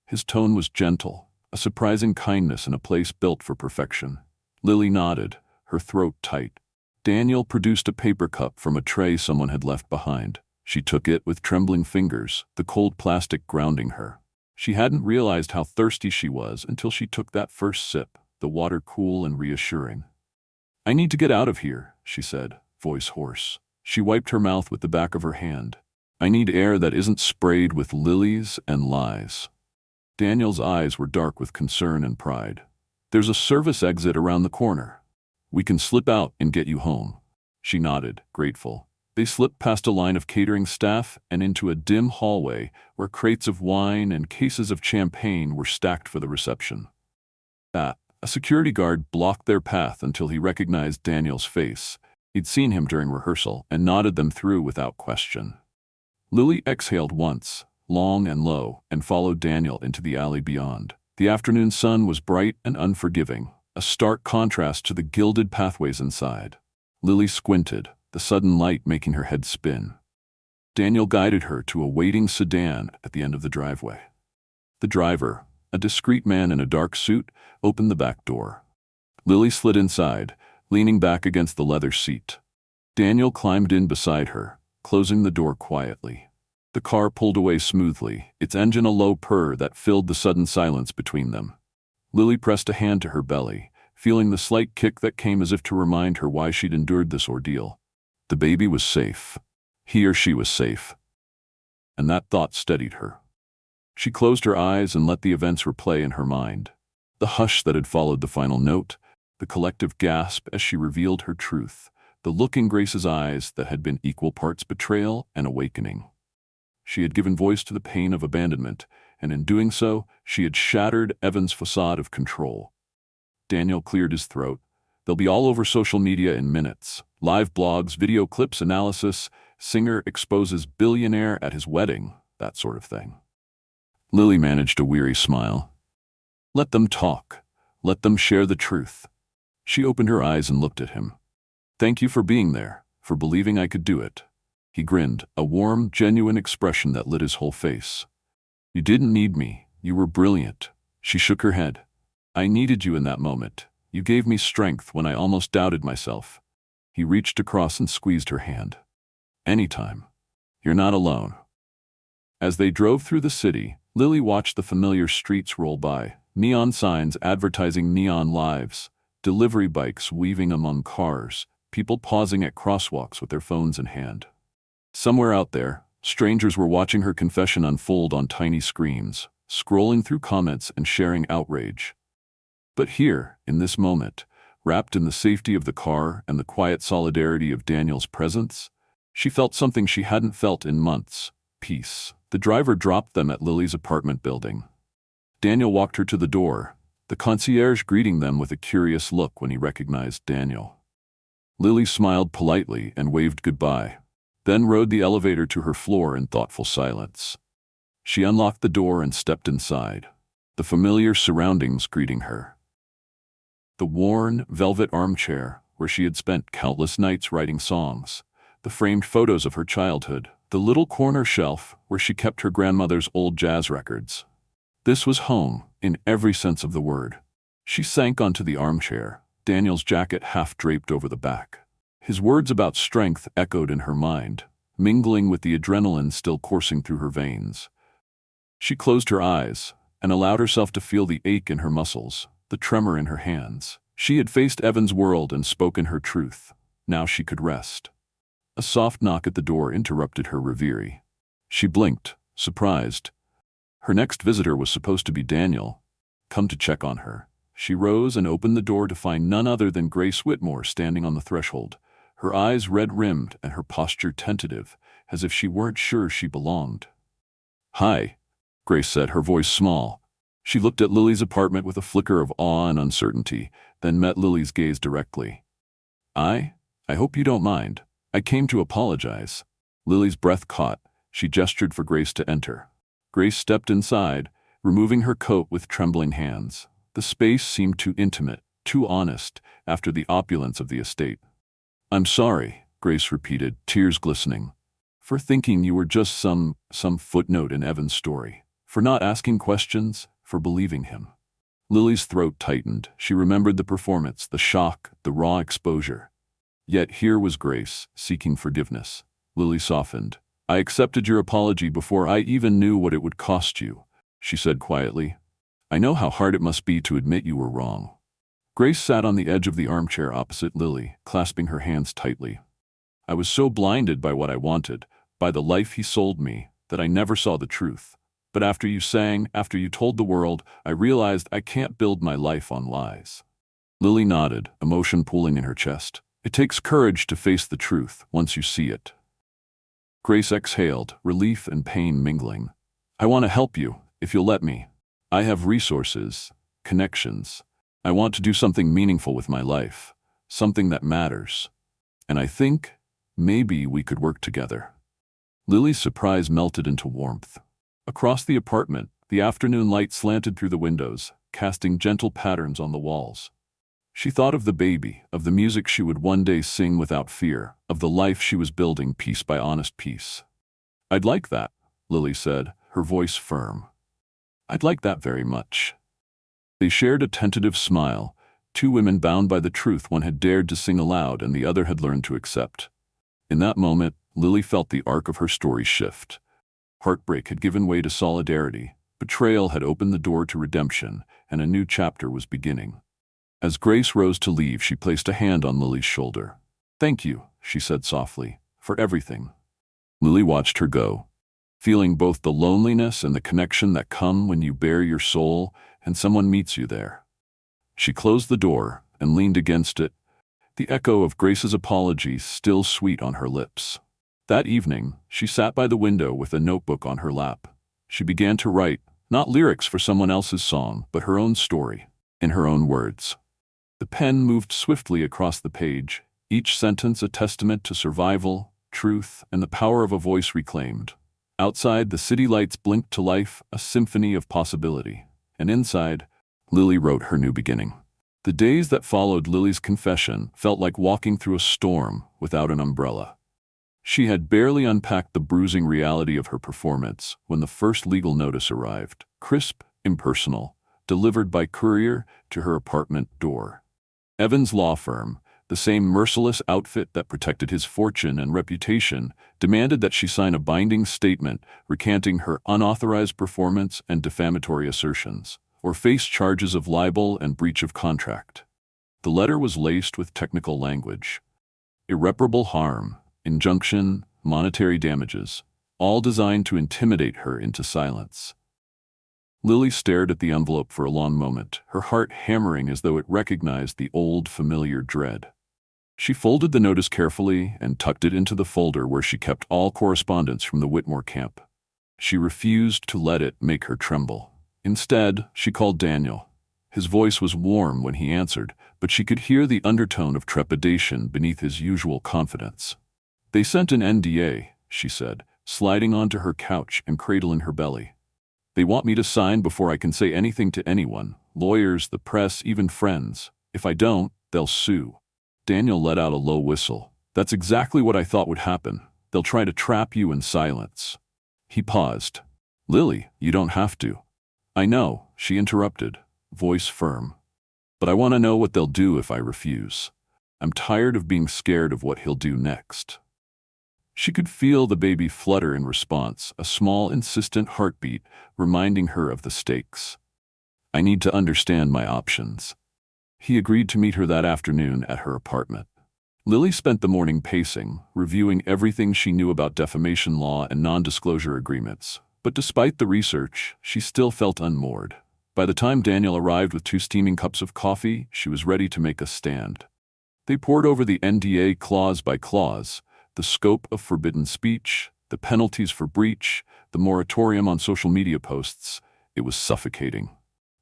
His tone was gentle, a surprising kindness in a place built for perfection. Lily nodded, her throat tight. Daniel produced a paper cup from a tray someone had left behind. She took it with trembling fingers, the cold plastic grounding her. She hadn't realized how thirsty she was until she took that first sip, the water cool and reassuring. "I need to get out of here," she said, voice hoarse. She wiped her mouth with the back of her hand. "I need air that isn't sprayed with lilies and lies." Daniel's eyes were dark with concern and pride. "There's a service exit around the corner. We can slip out and get you home." She nodded, grateful. They slipped past a line of catering staff and into a dim hallway where crates of wine and cases of champagne were stacked for the reception. A security guard blocked their path until he recognized Daniel's face. He'd seen him during rehearsal and nodded them through without question. Lily exhaled once, long and low, and followed Daniel into the alley beyond. The afternoon sun was bright and unforgiving, a stark contrast to the gilded pathways inside. Lily squinted, the sudden light making her head spin. Daniel guided her to a waiting sedan at the end of the driveway. The driver, a discreet man in a dark suit, opened the back door. Lily slid inside, leaning back against the leather seat. Daniel climbed in beside her, closing the door quietly. The car pulled away smoothly, its engine a low purr that filled the sudden silence between them. Lily pressed a hand to her belly, feeling the slight kick that came as if to remind her why she'd endured this ordeal. The baby was safe. He or she was safe. And that thought steadied her. She closed her eyes and let the events replay in her mind. The hush that had followed the final note, the collective gasp as she revealed her truth, the look in Grace's eyes that had been equal parts betrayal and awakening. She had given voice to the pain of abandonment, and in doing so, she had shattered Evan's facade of control. Daniel cleared his throat. "They'll be all over social media in minutes. Live blogs, video clips, analysis, singer exposes billionaire at his wedding, that sort of thing." Lily managed a weary smile. "Let them talk. Let them share the truth." She opened her eyes and looked at him. "Thank you for being there, for believing I could do it." He grinned, a warm, genuine expression that lit his whole face. "You didn't need me. You were brilliant." She shook her head. "I needed you in that moment. You gave me strength when I almost doubted myself." He reached across and squeezed her hand. "Anytime. You're not alone." As they drove through the city, Lily watched the familiar streets roll by, neon signs advertising neon lives, delivery bikes weaving among cars, people pausing at crosswalks with their phones in hand. Somewhere out there, strangers were watching her confession unfold on tiny screens, scrolling through comments and sharing outrage. But here, in this moment, wrapped in the safety of the car and the quiet solidarity of Daniel's presence, she felt something she hadn't felt in months: peace. The driver dropped them at Lily's apartment building. Daniel walked her to the door, the concierge greeting them with a curious look when he recognized Daniel. Lily smiled politely and waved goodbye, then rode the elevator to her floor in thoughtful silence. She unlocked the door and stepped inside, the familiar surroundings greeting her. The worn, velvet armchair, where she had spent countless nights writing songs, the framed photos of her childhood, the little corner shelf where she kept her grandmother's old jazz records. This was home, in every sense of the word. She sank onto the armchair, Daniel's jacket half draped over the back. His words about strength echoed in her mind, mingling with the adrenaline still coursing through her veins. She closed her eyes and allowed herself to feel the ache in her muscles, the tremor in her hands. She had faced Evan's world and spoken her truth. Now she could rest. A soft knock at the door interrupted her reverie. She blinked, surprised. Her next visitor was supposed to be Daniel, come to check on her. She rose and opened the door to find none other than Grace Whitmore standing on the threshold, her eyes red-rimmed and her posture tentative, as if she weren't sure she belonged. "Hi," Grace said, her voice small. She looked at Lily's apartment with a flicker of awe and uncertainty, then met Lily's gaze directly. I hope you don't mind. I came to apologize." Lily's breath caught. She gestured for Grace to enter. Grace stepped inside, removing her coat with trembling hands. The space seemed too intimate, too honest, after the opulence of the estate. "I'm sorry," Grace repeated, tears glistening, "for thinking you were just some footnote in Evan's story, for not asking questions, for believing him." Lily's throat tightened. She remembered the performance, the shock, the raw exposure. Yet here was Grace, seeking forgiveness. Lily softened. "I accepted your apology before I even knew what it would cost you," she said quietly. "I know how hard it must be to admit you were wrong." Grace sat on the edge of the armchair opposite Lily, clasping her hands tightly. "I was so blinded by what I wanted, by the life he sold me, that I never saw the truth. But after you sang, after you told the world, I realized I can't build my life on lies." Lily nodded, emotion pooling in her chest. "It takes courage to face the truth once you see it." Grace exhaled, relief and pain mingling. "I want to help you, if you'll let me. I have resources, connections. I want to do something meaningful with my life, something that matters. And I think maybe we could work together." Lily's surprise melted into warmth. Across the apartment, the afternoon light slanted through the windows, casting gentle patterns on the walls. She thought of the baby, of the music she would one day sing without fear, of the life she was building piece by honest piece. "I'd like that," Lily said, her voice firm. "I'd like that very much." They shared a tentative smile, two women bound by the truth one had dared to sing aloud and the other had learned to accept. In that moment, Lily felt the arc of her story shift. Heartbreak had given way to solidarity, betrayal had opened the door to redemption, and a new chapter was beginning. As Grace rose to leave, she placed a hand on Lily's shoulder. "Thank you," she said softly, "for everything." Lily watched her go, feeling both the loneliness and the connection that come when you bare your soul and someone meets you there. She closed the door and leaned against it, the echo of Grace's apology still sweet on her lips. That evening, she sat by the window with a notebook on her lap. She began to write, not lyrics for someone else's song, but her own story, in her own words. The pen moved swiftly across the page, each sentence a testament to survival, truth, and the power of a voice reclaimed. Outside, the city lights blinked to life, a symphony of possibility. And inside, Lily wrote her new beginning. The days that followed Lily's confession felt like walking through a storm without an umbrella. She had barely unpacked the bruising reality of her performance when the first legal notice arrived, crisp, impersonal, delivered by courier to her apartment door. Evans' law firm, the same merciless outfit that protected his fortune and reputation, demanded that she sign a binding statement recanting her unauthorized performance and defamatory assertions, or face charges of libel and breach of contract. The letter was laced with technical language. Irreparable harm, injunction, monetary damages, all designed to intimidate her into silence. Lily stared at the envelope for a long moment, her heart hammering as though it recognized the old, familiar dread. She folded the notice carefully and tucked it into the folder where she kept all correspondence from the Whitmore camp. She refused to let it make her tremble. Instead, she called Daniel. His voice was warm when he answered, but she could hear the undertone of trepidation beneath his usual confidence. "They sent an NDA," she said, sliding onto her couch and cradling her belly. "They want me to sign before I can say anything to anyone, lawyers, the press, even friends. If I don't, they'll sue." Daniel let out a low whistle. "That's exactly what I thought would happen. They'll try to trap you in silence." He paused. "Lily, you don't have to." "I know," she interrupted, voice firm. "But I want to know what they'll do if I refuse. I'm tired of being scared of what he'll do next." She could feel the baby flutter in response, a small, insistent heartbeat reminding her of the stakes. "I need to understand my options." He agreed to meet her that afternoon at her apartment. Lily spent the morning pacing, reviewing everything she knew about defamation law and non-disclosure agreements. But despite the research, she still felt unmoored. By the time Daniel arrived with 2 steaming cups of coffee, she was ready to make a stand. They pored over the NDA clause by clause, the scope of forbidden speech, the penalties for breach, the moratorium on social media posts. It was suffocating.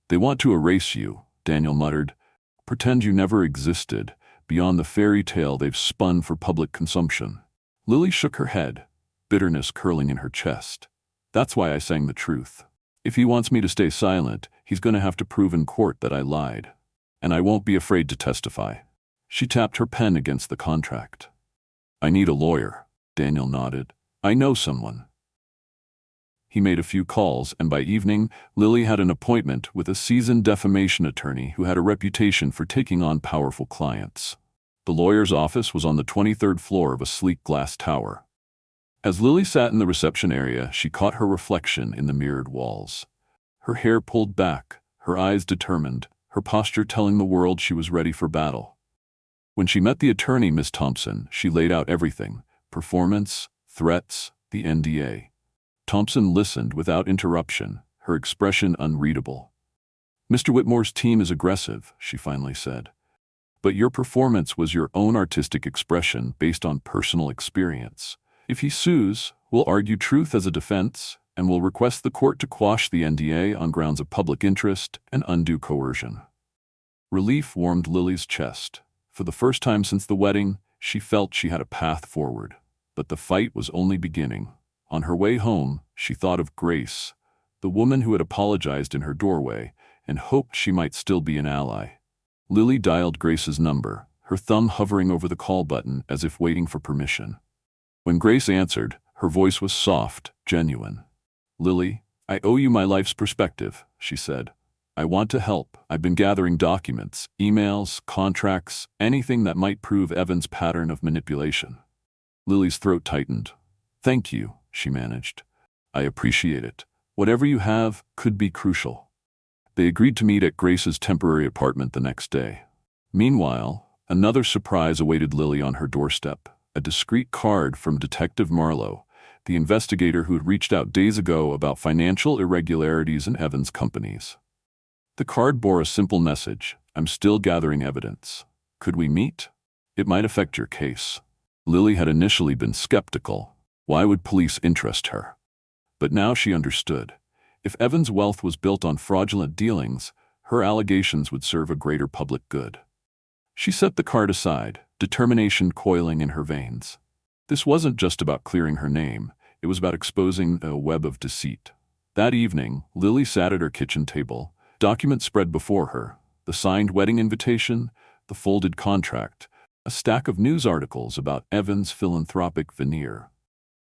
"They want to erase you," Daniel muttered. "Pretend you never existed, beyond the fairy tale they've spun for public consumption." Lily shook her head, bitterness curling in her chest. "That's why I sang the truth. If he wants me to stay silent, he's going to have to prove in court that I lied. And I won't be afraid to testify." She tapped her pen against the contract. "I need a lawyer," Daniel nodded. "I know someone." He made a few calls, and by evening, Lily had an appointment with a seasoned defamation attorney who had a reputation for taking on powerful clients. The lawyer's office was on the 23rd floor of a sleek glass tower. As Lily sat in the reception area, she caught her reflection in the mirrored walls. Her hair pulled back, her eyes determined, her posture telling the world she was ready for battle. When she met the attorney, Miss Thompson, she laid out everything: performance, threats, the NDA. Thompson listened without interruption, her expression unreadable. "Mr. Whitmore's team is aggressive," she finally said. "But your performance was your own artistic expression based on personal experience. If he sues, we'll argue truth as a defense, and we'll request the court to quash the NDA on grounds of public interest and undue coercion." Relief warmed Lily's chest. For the first time since the wedding, she felt she had a path forward. But the fight was only beginning. On her way home, she thought of Grace, the woman who had apologized in her doorway, and hoped she might still be an ally. Lily dialed Grace's number, her thumb hovering over the call button as if waiting for permission. When Grace answered, her voice was soft, genuine. "Lily, I owe you my life's perspective," she said. "I want to help. I've been gathering documents, emails, contracts, anything that might prove Evan's pattern of manipulation." Lily's throat tightened. "Thank you," she managed. "I appreciate it. Whatever you have could be crucial." They agreed to meet at Grace's temporary apartment the next day. Meanwhile, another surprise awaited Lily on her doorstep: a discreet card from Detective Marlowe, the investigator who had reached out days ago about financial irregularities in Evan's companies. The card bore a simple message: "I'm still gathering evidence. Could we meet? It might affect your case." Lily had initially been skeptical. Why would police interest her? But now she understood. If Evan's wealth was built on fraudulent dealings, her allegations would serve a greater public good. She set the card aside, determination coiling in her veins. This wasn't just about clearing her name, it was about exposing a web of deceit. That evening, Lily sat at her kitchen table, documents spread before her: the signed wedding invitation, the folded contract, a stack of news articles about Evan's philanthropic veneer.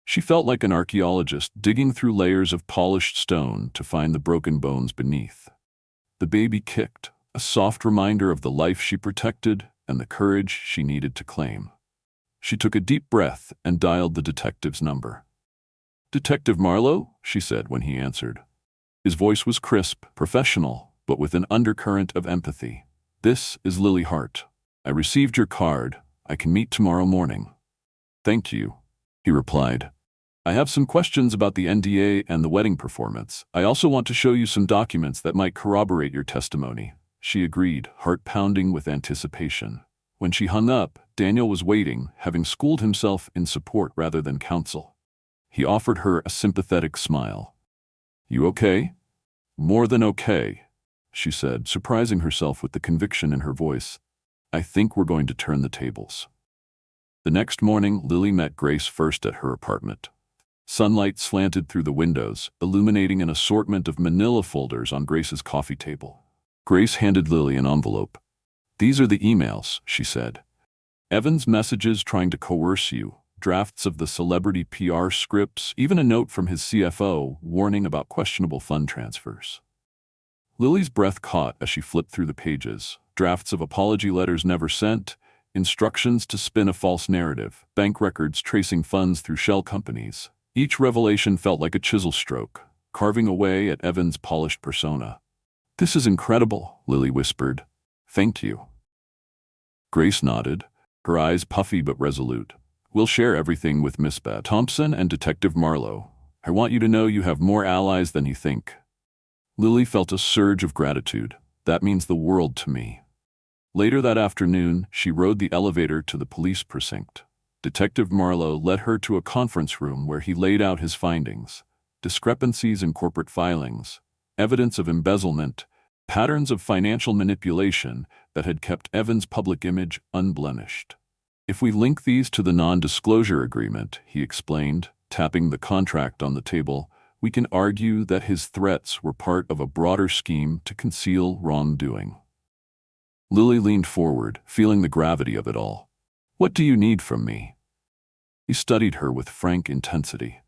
She felt like an archaeologist digging through layers of polished stone to find the broken bones beneath. The baby kicked, a soft reminder of the life she protected and the courage she needed to claim. She took a deep breath and dialed the detective's number. "Detective Marlowe?" she said when he answered. His voice was crisp, professional, but with an undercurrent of empathy. "This is Lily Hart. I received your card. I can meet tomorrow morning." "Thank you," he replied. "I have some questions about the NDA and the wedding performance. I also want to show you some documents that might corroborate your testimony." She agreed, heart pounding with anticipation. When she hung up, Daniel was waiting, having schooled himself in support rather than counsel. He offered her a sympathetic smile. "You okay?" "More than okay," she said, surprising herself with the conviction in her voice. "I think we're going to turn the tables." The next morning, Lily met Grace first at her apartment. Sunlight slanted through the windows, illuminating an assortment of manila folders on Grace's coffee table. Grace handed Lily an envelope. "These are the emails," she said. "Evan's messages trying to coerce you, drafts of the celebrity PR scripts, even a note from his CFO warning about questionable fund transfers." Lily's breath caught as she flipped through the pages. Drafts of apology letters never sent, instructions to spin a false narrative, bank records tracing funds through shell companies. Each revelation felt like a chisel stroke, carving away at Evan's polished persona. "This is incredible," Lily whispered. "Thank you." Grace nodded, her eyes puffy but resolute. "We'll share everything with Miss Beth Thompson and Detective Marlowe. I want you to know you have more allies than you think." Lily felt a surge of gratitude. "That means the world to me." Later that afternoon, she rode the elevator to the police precinct. Detective Marlowe led her to a conference room where he laid out his findings: discrepancies in corporate filings, evidence of embezzlement, patterns of financial manipulation that had kept Evan's public image unblemished. "If we link these to the non-disclosure agreement," he explained, tapping the contract on the table, "we can argue that his threats were part of a broader scheme to conceal wrongdoing." Lily leaned forward, feeling the gravity of it all. "What do you need from me?" He studied her with frank intensity.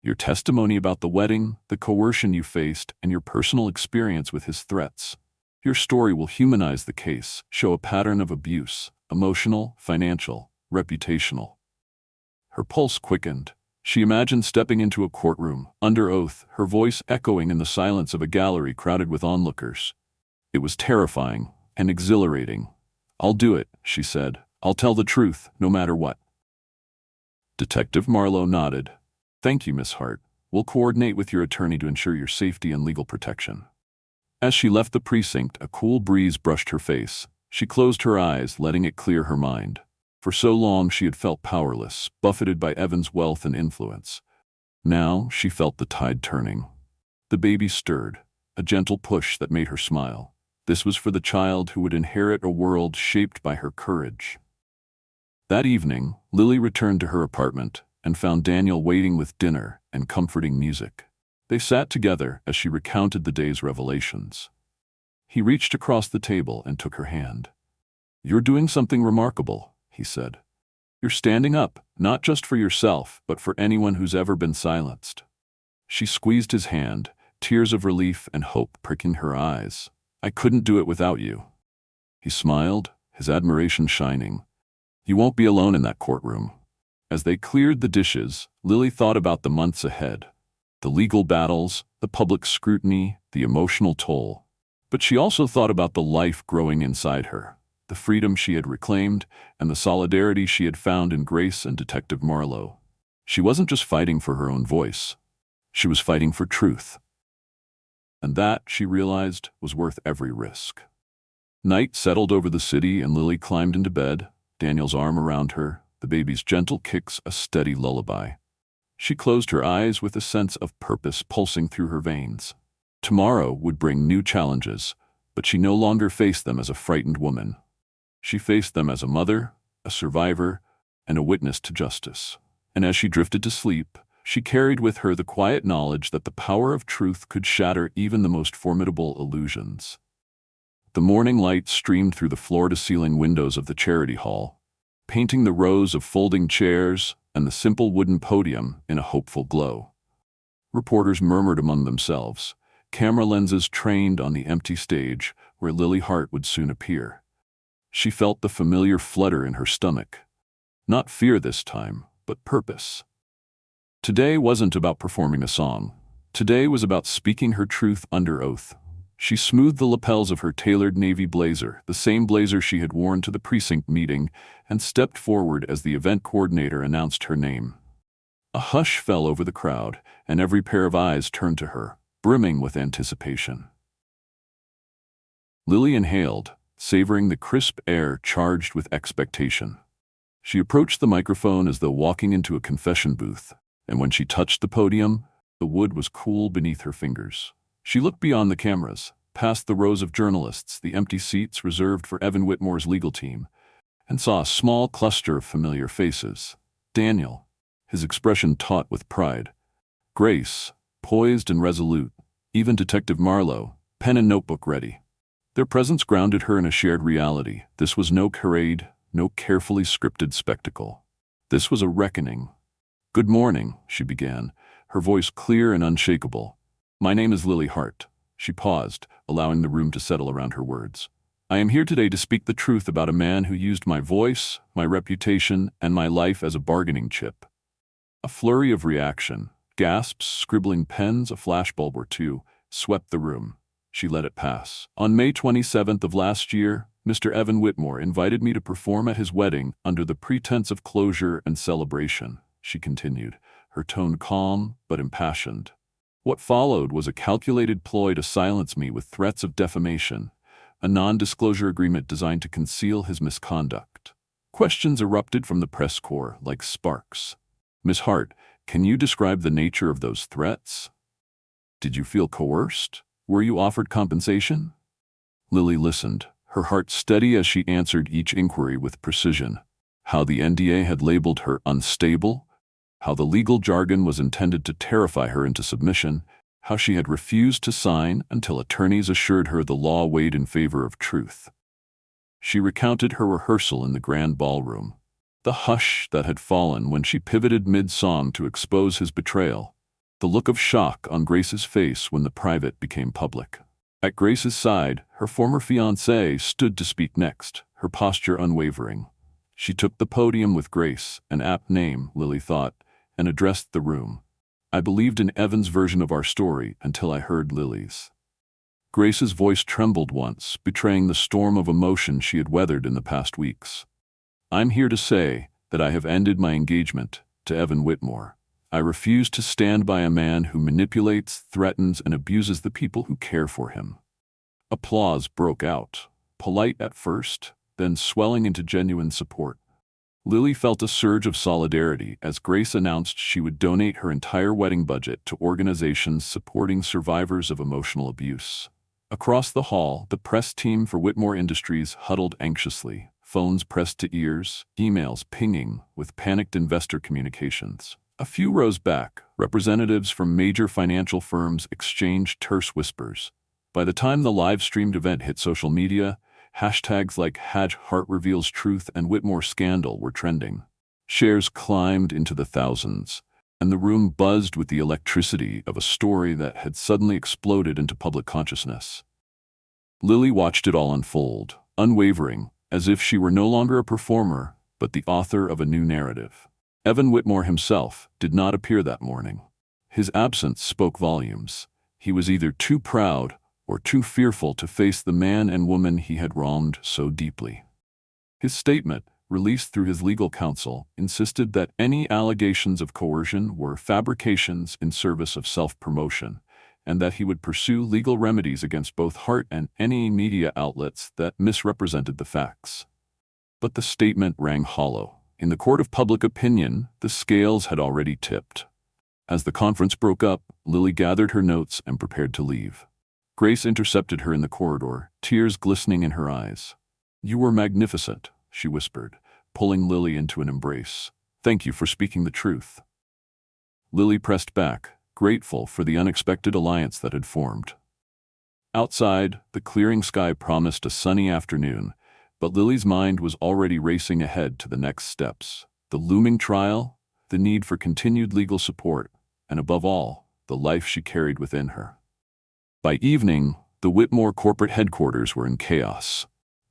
"Your testimony about the wedding, the coercion you faced, and your personal experience with his threats. Your story will humanize the case, show a pattern of abuse, emotional, financial, reputational." Her pulse quickened. She imagined stepping into a courtroom, under oath, her voice echoing in the silence of a gallery crowded with onlookers. It was terrifying and exhilarating. "I'll do it," she said. "I'll tell the truth, no matter what." Detective Marlowe nodded. "Thank you, Miss Hart. We'll coordinate with your attorney to ensure your safety and legal protection." As she left the precinct, a cool breeze brushed her face. She closed her eyes, letting it clear her mind. For so long she had felt powerless, buffeted by Evan's wealth and influence. Now she felt the tide turning. The baby stirred, a gentle push that made her smile. This was for the child who would inherit a world shaped by her courage. That evening, Lily returned to her apartment and found Daniel waiting with dinner and comforting music. They sat together as she recounted the day's revelations. He reached across the table and took her hand. "You're doing something remarkable," he said. "You're standing up, not just for yourself, but for anyone who's ever been silenced." She squeezed his hand, tears of relief and hope pricking her eyes. "I couldn't do it without you." He smiled, his admiration shining. "You won't be alone in that courtroom." As they cleared the dishes, Lily thought about the months ahead. The legal battles, the public scrutiny, the emotional toll. But she also thought about the life growing inside her, the freedom she had reclaimed, and the solidarity she had found in Grace and Detective Marlowe. She wasn't just fighting for her own voice. She was fighting for truth. And that, she realized, was worth every risk. Night settled over the city and Lily climbed into bed, Daniel's arm around her, the baby's gentle kicks a steady lullaby. She closed her eyes with a sense of purpose pulsing through her veins. Tomorrow would bring new challenges, but she no longer faced them as a frightened woman. She faced them as a mother, a survivor, and a witness to justice. And as she drifted to sleep, she carried with her the quiet knowledge that the power of truth could shatter even the most formidable illusions. The morning light streamed through the floor-to-ceiling windows of the charity hall, painting the rows of folding chairs and the simple wooden podium in a hopeful glow. Reporters murmured among themselves, camera lenses trained on the empty stage where Lily Hart would soon appear. She felt the familiar flutter in her stomach. Not fear this time, but purpose. Today wasn't about performing a song. Today was about speaking her truth under oath. She smoothed the lapels of her tailored navy blazer, the same blazer she had worn to the precinct meeting, and stepped forward as the event coordinator announced her name. A hush fell over the crowd, and every pair of eyes turned to her, brimming with anticipation. Lily inhaled, savoring the crisp air charged with expectation. She approached the microphone as though walking into a confession booth, and when she touched the podium, the wood was cool beneath her fingers. She looked beyond the cameras, past the rows of journalists, the empty seats reserved for Evan Whitmore's legal team, and saw a small cluster of familiar faces. Daniel, his expression taut with pride. Grace, poised and resolute. Even Detective Marlowe, pen and notebook ready. Their presence grounded her in a shared reality. This was no charade, no carefully scripted spectacle. This was a reckoning. "Good morning," she began, her voice clear and unshakable. "My name is Lily Hart." She paused, allowing the room to settle around her words. "I am here today to speak the truth about a man who used my voice, my reputation, and my life as a bargaining chip." A flurry of reaction, gasps, scribbling pens, a flashbulb or two, swept the room. She let it pass. "On May 27th of last year, Mr. Evan Whitmore invited me to perform at his wedding under the pretense of closure and celebration," she continued, her tone calm but impassioned. "What followed was a calculated ploy to silence me with threats of defamation, a non-disclosure agreement designed to conceal his misconduct. Questions erupted from the press corps like sparks. Miss Hart, can you describe the nature of those threats? Did you feel coerced? Were you offered compensation?" Lily listened, her heart steady as she answered each inquiry with precision. How the NDA had labeled her unstable, how the legal jargon was intended to terrify her into submission, how she had refused to sign until attorneys assured her the law weighed in favor of truth. She recounted her rehearsal in the grand ballroom, the hush that had fallen when she pivoted mid-song to expose his betrayal, the look of shock on Grace's face when the private became public. At Grace's side, her former fiancé stood to speak next, her posture unwavering. She took the podium with grace, an apt name, Lily thought, and addressed the room. "I believed in Evan's version of our story until I heard Lily's." Grace's voice trembled once, betraying the storm of emotion she had weathered in the past weeks. "I'm here to say that I have ended my engagement to Evan Whitmore. I refuse to stand by a man who manipulates, threatens, and abuses the people who care for him." Applause broke out, polite at first, then swelling into genuine support. Lily felt a surge of solidarity as Grace announced she would donate her entire wedding budget to organizations supporting survivors of emotional abuse. Across the hall, the press team for Whitmore Industries huddled anxiously, phones pressed to ears, emails pinging with panicked investor communications. A few rows back, representatives from major financial firms exchanged terse whispers. By the time the live-streamed event hit social media, hashtags like #HartRevealsTruth and Whitmore Scandal were trending. Shares climbed into the thousands, and the room buzzed with the electricity of a story that had suddenly exploded into public consciousness. Lily watched it all unfold, unwavering, as if she were no longer a performer, but the author of a new narrative. Evan Whitmore himself did not appear that morning. His absence spoke volumes. He was either too proud or too fearful to face the man and woman he had wronged so deeply. His statement, released through his legal counsel, insisted that any allegations of coercion were fabrications in service of self-promotion, and that he would pursue legal remedies against both Hart and any media outlets that misrepresented the facts. But the statement rang hollow. In the court of public opinion, the scales had already tipped. As the conference broke up, Lily gathered her notes and prepared to leave. Grace intercepted her in the corridor, tears glistening in her eyes. "You were magnificent," she whispered, pulling Lily into an embrace. "Thank you for speaking the truth." Lily pressed back, grateful for the unexpected alliance that had formed. Outside, the clearing sky promised a sunny afternoon, but Lily's mind was already racing ahead to the next steps. The looming trial, the need for continued legal support, and above all, the life she carried within her. By evening, the Whitmore corporate headquarters were in chaos.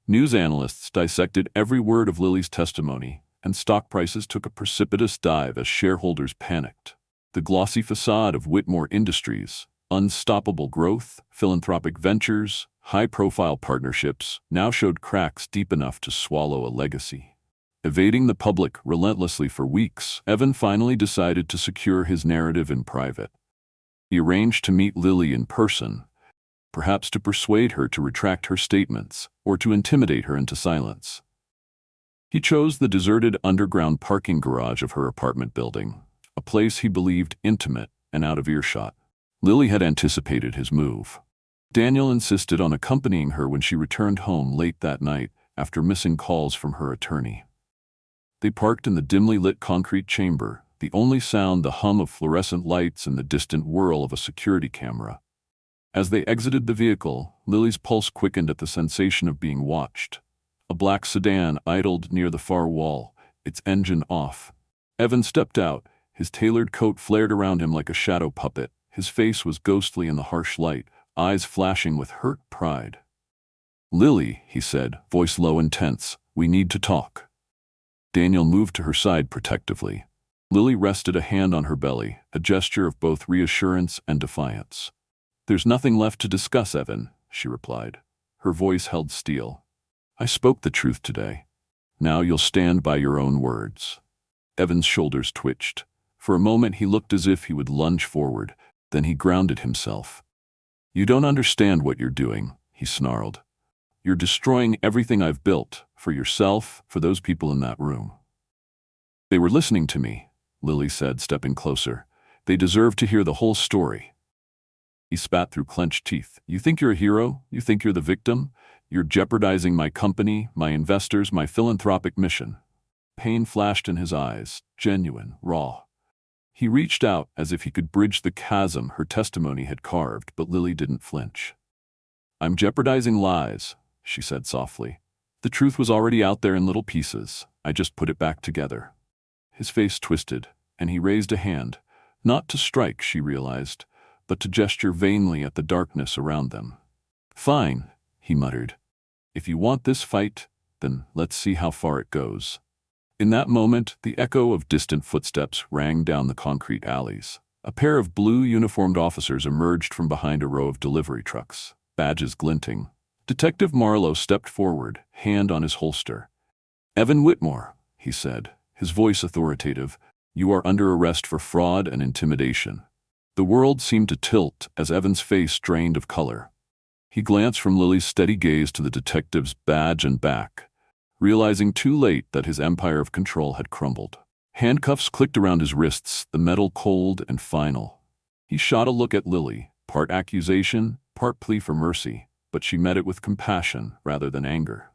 News analysts dissected every word of Lily's testimony, and stock prices took a precipitous dive as shareholders panicked. The glossy facade of Whitmore Industries, unstoppable growth, philanthropic ventures, high-profile partnerships, now showed cracks deep enough to swallow a legacy. Evading the public relentlessly for weeks, Evan finally decided to secure his narrative in private. He arranged to meet Lily in person, perhaps to persuade her to retract her statements or to intimidate her into silence. He chose the deserted underground parking garage of her apartment building, a place he believed intimate and out of earshot. Lily had anticipated his move. Daniel insisted on accompanying her when she returned home late that night after missing calls from her attorney. They parked in the dimly lit concrete chamber, the only sound the hum of fluorescent lights and the distant whirl of a security camera. As they exited the vehicle, Lily's pulse quickened at the sensation of being watched. A black sedan idled near the far wall, its engine off. Evan stepped out, his tailored coat flared around him like a shadow puppet. His face was ghostly in the harsh light, eyes flashing with hurt pride. "Lily," he said, voice low and tense, "we need to talk." Daniel moved to her side protectively. Lily rested a hand on her belly, a gesture of both reassurance and defiance. "There's nothing left to discuss, Evan," she replied. Her voice held steel. "I spoke the truth today. Now you'll stand by your own words." Evan's shoulders twitched. For a moment he looked as if he would lunge forward, then he grounded himself. "You don't understand what you're doing," he snarled. "You're destroying everything I've built, for yourself, for those people in that room." "They were listening to me," Lily said, stepping closer. "They deserve to hear the whole story." He spat through clenched teeth. "You think you're a hero? You think you're the victim? You're jeopardizing my company, my investors, my philanthropic mission." Pain flashed in his eyes, genuine, raw. He reached out as if he could bridge the chasm her testimony had carved, but Lily didn't flinch. "I'm jeopardizing lies," she said softly. "The truth was already out there in little pieces. I just put it back together." His face twisted, and he raised a hand, not to strike, she realized, but to gesture vainly at the darkness around them. "Fine," he muttered. "If you want this fight, then let's see how far it goes." In that moment, the echo of distant footsteps rang down the concrete alleys. A pair of blue-uniformed officers emerged from behind a row of delivery trucks, badges glinting. Detective Marlowe stepped forward, hand on his holster. "Evan Whitmore," he said, his voice authoritative, "you are under arrest for fraud and intimidation." The world seemed to tilt as Evan's face drained of color. He glanced from Lily's steady gaze to the detective's badge and back, realizing too late that his empire of control had crumbled. Handcuffs clicked around his wrists, the metal cold and final. He shot a look at Lily, part accusation, part plea for mercy, but she met it with compassion rather than anger.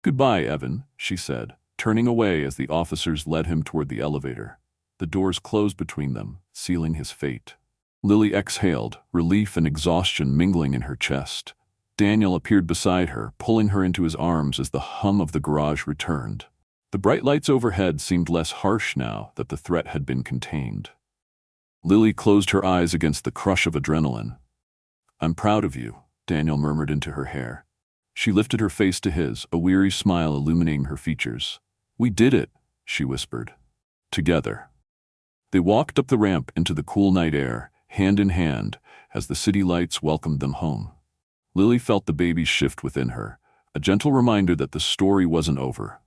"Goodbye, Evan," she said, turning away as the officers led him toward the elevator. The doors closed between them, sealing his fate. Lily exhaled, relief and exhaustion mingling in her chest. Daniel appeared beside her, pulling her into his arms as the hum of the garage returned. The bright lights overhead seemed less harsh now that the threat had been contained. Lily closed her eyes against the crush of adrenaline. "I'm proud of you," Daniel murmured into her hair. She lifted her face to his, a weary smile illuminating her features. "We did it," she whispered. "Together." They walked up the ramp into the cool night air, hand in hand, as the city lights welcomed them home. Lily felt the baby shift within her, a gentle reminder that the story wasn't over.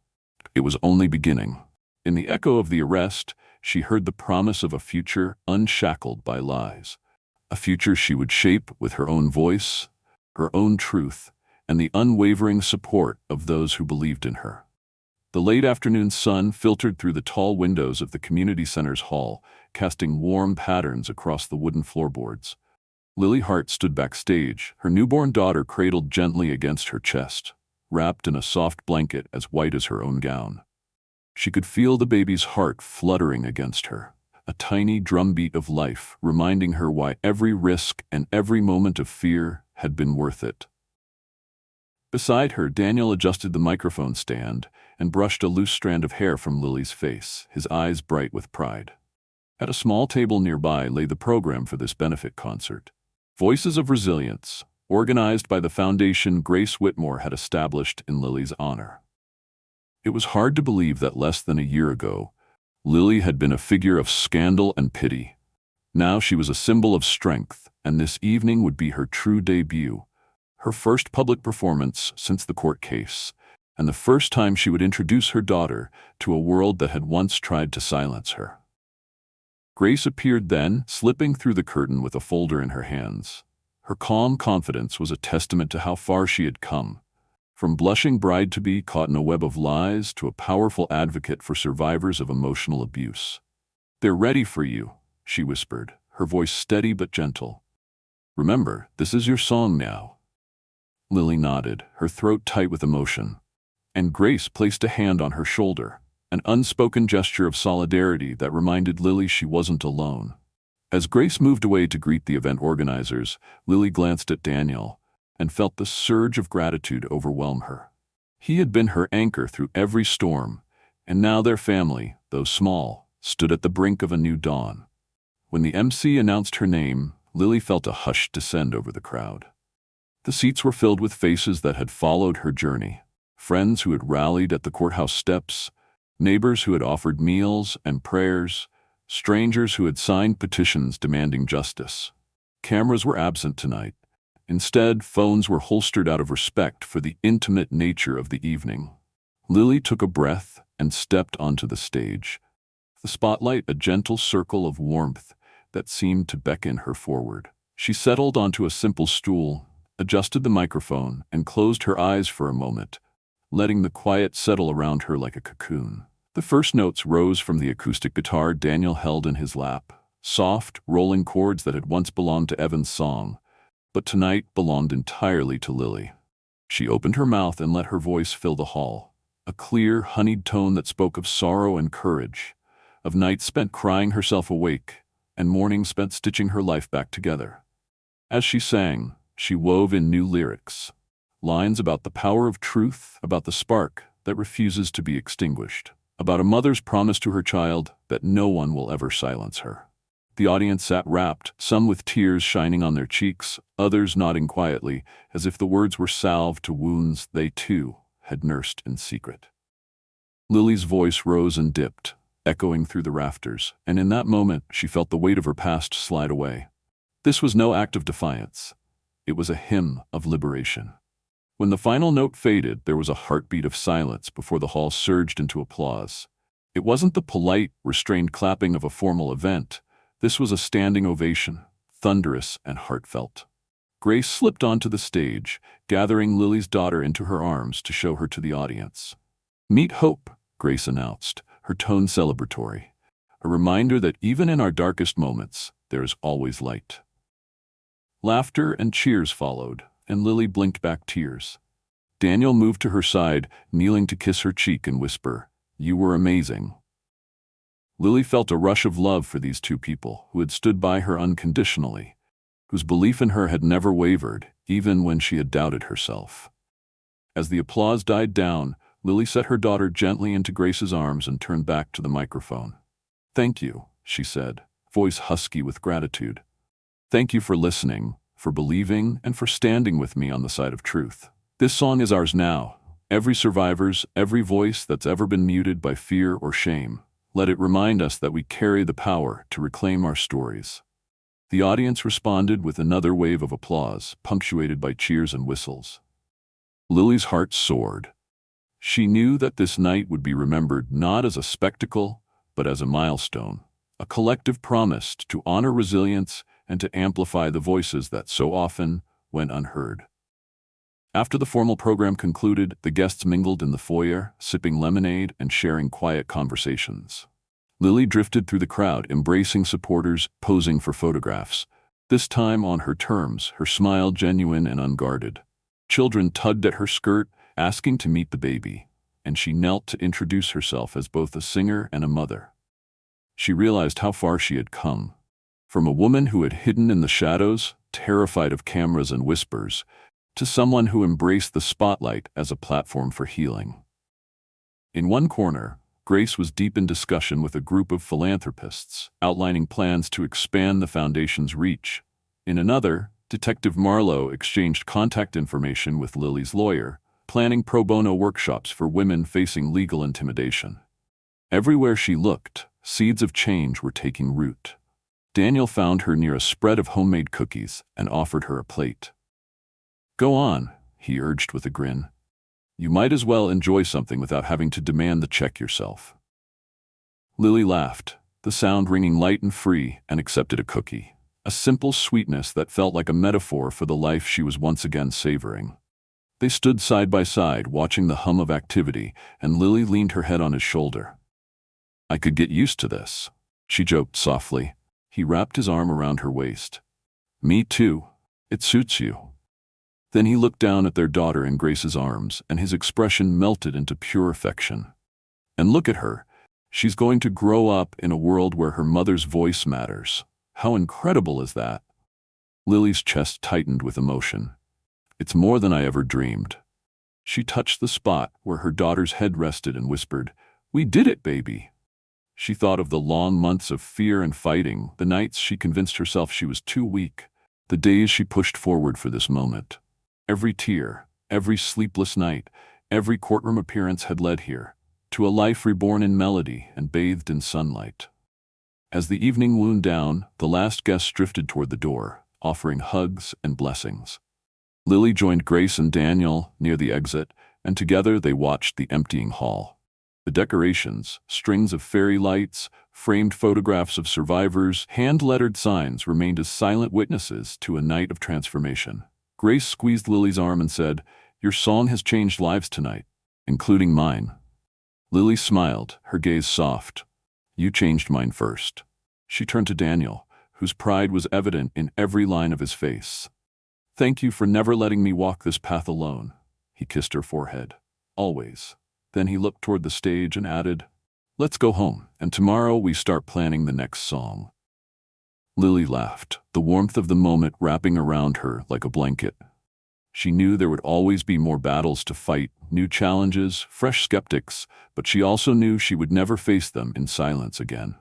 It was only beginning. In the echo of the arrest, she heard the promise of a future unshackled by lies. A future she would shape with her own voice, her own truth, and the unwavering support of those who believed in her. The late afternoon sun filtered through the tall windows of the community center's hall, casting warm patterns across the wooden floorboards. Lily Hart stood backstage, her newborn daughter cradled gently against her chest, wrapped in a soft blanket as white as her own gown. She could feel the baby's heart fluttering against her, a tiny drumbeat of life reminding her why every risk and every moment of fear had been worth it. Beside her, Daniel adjusted the microphone stand and brushed a loose strand of hair from Lily's face, his eyes bright with pride. At a small table nearby lay the program for this benefit concert. Voices of Resilience, organized by the foundation Grace Whitmore had established in Lily's honor. It was hard to believe that less than a year ago, Lily had been a figure of scandal and pity. Now she was a symbol of strength, and this evening would be her true debut, her first public performance since the court case, and the first time she would introduce her daughter to a world that had once tried to silence her. Grace appeared then, slipping through the curtain with a folder in her hands. Her calm confidence was a testament to how far she had come, from blushing bride-to-be caught in a web of lies to a powerful advocate for survivors of emotional abuse. "They're ready for you," she whispered, her voice steady but gentle. "Remember, this is your song now." Lily nodded, her throat tight with emotion, and Grace placed a hand on her shoulder, an unspoken gesture of solidarity that reminded Lily she wasn't alone. As Grace moved away to greet the event organizers, Lily glanced at Daniel and felt the surge of gratitude overwhelm her. He had been her anchor through every storm, and now their family, though small, stood at the brink of a new dawn. When the MC announced her name, Lily felt a hush descend over the crowd. The seats were filled with faces that had followed her journey, friends who had rallied at the courthouse steps, neighbors who had offered meals and prayers, strangers who had signed petitions demanding justice. Cameras were absent tonight. Instead, phones were holstered out of respect for the intimate nature of the evening. Lily took a breath and stepped onto the stage, the spotlight a gentle circle of warmth that seemed to beckon her forward. She settled onto a simple stool, adjusted the microphone, and closed her eyes for a moment, letting the quiet settle around her like a cocoon. The first notes rose from the acoustic guitar Daniel held in his lap, soft, rolling chords that had once belonged to Evan's song, but tonight belonged entirely to Lily. She opened her mouth and let her voice fill the hall, a clear, honeyed tone that spoke of sorrow and courage, of nights spent crying herself awake, and mornings spent stitching her life back together. As she sang, she wove in new lyrics, lines about the power of truth, about the spark that refuses to be extinguished, about a mother's promise to her child that no one will ever silence her. The audience sat rapt, some with tears shining on their cheeks, others nodding quietly, as if the words were salve to wounds they too had nursed in secret. Lily's voice rose and dipped, echoing through the rafters, and in that moment she felt the weight of her past slide away. This was no act of defiance. It was a hymn of liberation. When the final note faded, there was a heartbeat of silence before the hall surged into applause. It wasn't the polite, restrained clapping of a formal event. This was a standing ovation, thunderous and heartfelt. Grace slipped onto the stage, gathering Lily's daughter into her arms to show her to the audience. "Meet Hope," Grace announced, her tone celebratory, a reminder that even in our darkest moments, there is always light. Laughter and cheers followed, and Lily blinked back tears. Daniel moved to her side, kneeling to kiss her cheek and whisper, "You were amazing." Lily felt a rush of love for these two people who had stood by her unconditionally, whose belief in her had never wavered, even when she had doubted herself. As the applause died down, Lily set her daughter gently into Grace's arms and turned back to the microphone. "Thank you," she said, voice husky with gratitude. "Thank you for listening, for believing, and for standing with me on the side of truth. This song is ours now, every survivor's, every voice that's ever been muted by fear or shame. Let it remind us that we carry the power to reclaim our stories." The audience responded with another wave of applause, punctuated by cheers and whistles. Lily's heart soared. She knew that this night would be remembered not as a spectacle, but as a milestone, a collective promise to honor resilience and to amplify the voices that so often went unheard. After the formal program concluded, the guests mingled in the foyer, sipping lemonade and sharing quiet conversations. Lily drifted through the crowd, embracing supporters, posing for photographs, this time on her terms, her smile genuine and unguarded. Children tugged at her skirt, asking to meet the baby, and she knelt to introduce herself as both a singer and a mother. She realized how far she had come. From a woman who had hidden in the shadows, terrified of cameras and whispers, to someone who embraced the spotlight as a platform for healing. In one corner, Grace was deep in discussion with a group of philanthropists, outlining plans to expand the foundation's reach. In another, Detective Marlowe exchanged contact information with Lily's lawyer, planning pro bono workshops for women facing legal intimidation. Everywhere she looked, seeds of change were taking root. Daniel found her near a spread of homemade cookies and offered her a plate. "Go on," he urged with a grin. "You might as well enjoy something without having to demand the check yourself." Lily laughed, the sound ringing light and free, and accepted a cookie, a simple sweetness that felt like a metaphor for the life she was once again savoring. They stood side by side, watching the hum of activity, and Lily leaned her head on his shoulder. "I could get used to this," she joked softly. He wrapped his arm around her waist. "Me too. It suits you." Then he looked down at their daughter in Grace's arms, and his expression melted into pure affection. "And look at her. She's going to grow up in a world where her mother's voice matters. How incredible is that?" Lily's chest tightened with emotion. "It's more than I ever dreamed." She touched the spot where her daughter's head rested and whispered, "We did it, baby." She thought of the long months of fear and fighting, the nights she convinced herself she was too weak, the days she pushed forward for this moment. Every tear, every sleepless night, every courtroom appearance had led here, to a life reborn in melody and bathed in sunlight. As the evening wound down, the last guests drifted toward the door, offering hugs and blessings. Lily joined Grace and Daniel near the exit, and together they watched the emptying hall. The decorations, strings of fairy lights, framed photographs of survivors, hand-lettered signs remained as silent witnesses to a night of transformation. Grace squeezed Lily's arm and said, "Your song has changed lives tonight, including mine." Lily smiled, her gaze soft. "You changed mine first." She turned to Daniel, whose pride was evident in every line of his face. "Thank you for never letting me walk this path alone." He kissed her forehead. "Always." Then he looked toward the stage and added, "Let's go home, and tomorrow we start planning the next song." Lily laughed, the warmth of the moment wrapping around her like a blanket. She knew there would always be more battles to fight, new challenges, fresh skeptics, but she also knew she would never face them in silence again.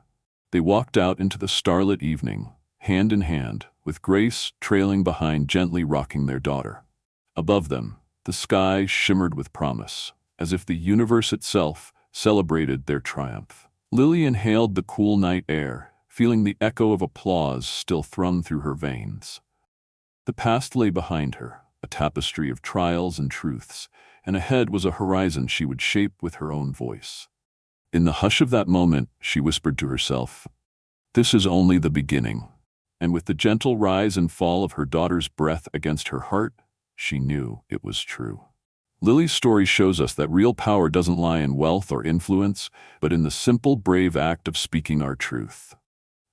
They walked out into the starlit evening, hand in hand, with Grace trailing behind, gently rocking their daughter. Above them, the sky shimmered with promise, as if the universe itself celebrated their triumph. Lily inhaled the cool night air, feeling the echo of applause still thrum through her veins. The past lay behind her, a tapestry of trials and truths, and ahead was a horizon she would shape with her own voice. In the hush of that moment, she whispered to herself, "This is only the beginning." And with the gentle rise and fall of her daughter's breath against her heart, she knew it was true. Lily's story shows us that real power doesn't lie in wealth or influence, but in the simple, brave act of speaking our truth.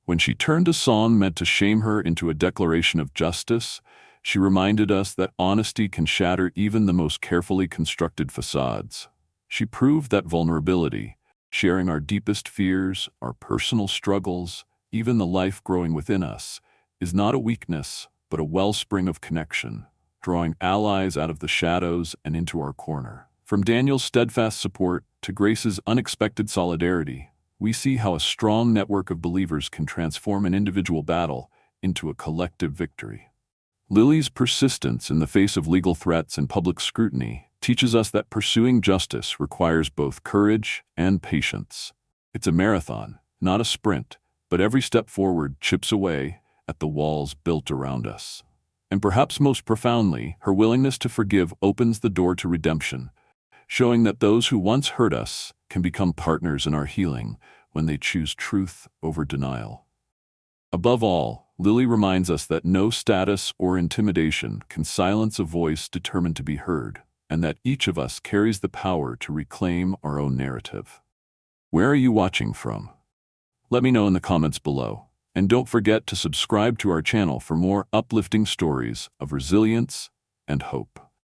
When she turned a song meant to shame her into a declaration of justice, she reminded us that honesty can shatter even the most carefully constructed facades. She proved that vulnerability, sharing our deepest fears, our personal struggles, even the life growing within us, is not a weakness, but a wellspring of connection, drawing allies out of the shadows and into our corner. From Daniel's steadfast support to Grace's unexpected solidarity, we see how a strong network of believers can transform an individual battle into a collective victory. Lily's persistence in the face of legal threats and public scrutiny teaches us that pursuing justice requires both courage and patience. It's a marathon, not a sprint, but every step forward chips away at the walls built around us. And perhaps most profoundly, her willingness to forgive opens the door to redemption, showing that those who once hurt us can become partners in our healing when they choose truth over denial. Above all, Lily reminds us that no status or intimidation can silence a voice determined to be heard, and that each of us carries the power to reclaim our own narrative. Where are you watching from? Let me know in the comments below. And don't forget to subscribe to our channel for more uplifting stories of resilience and hope.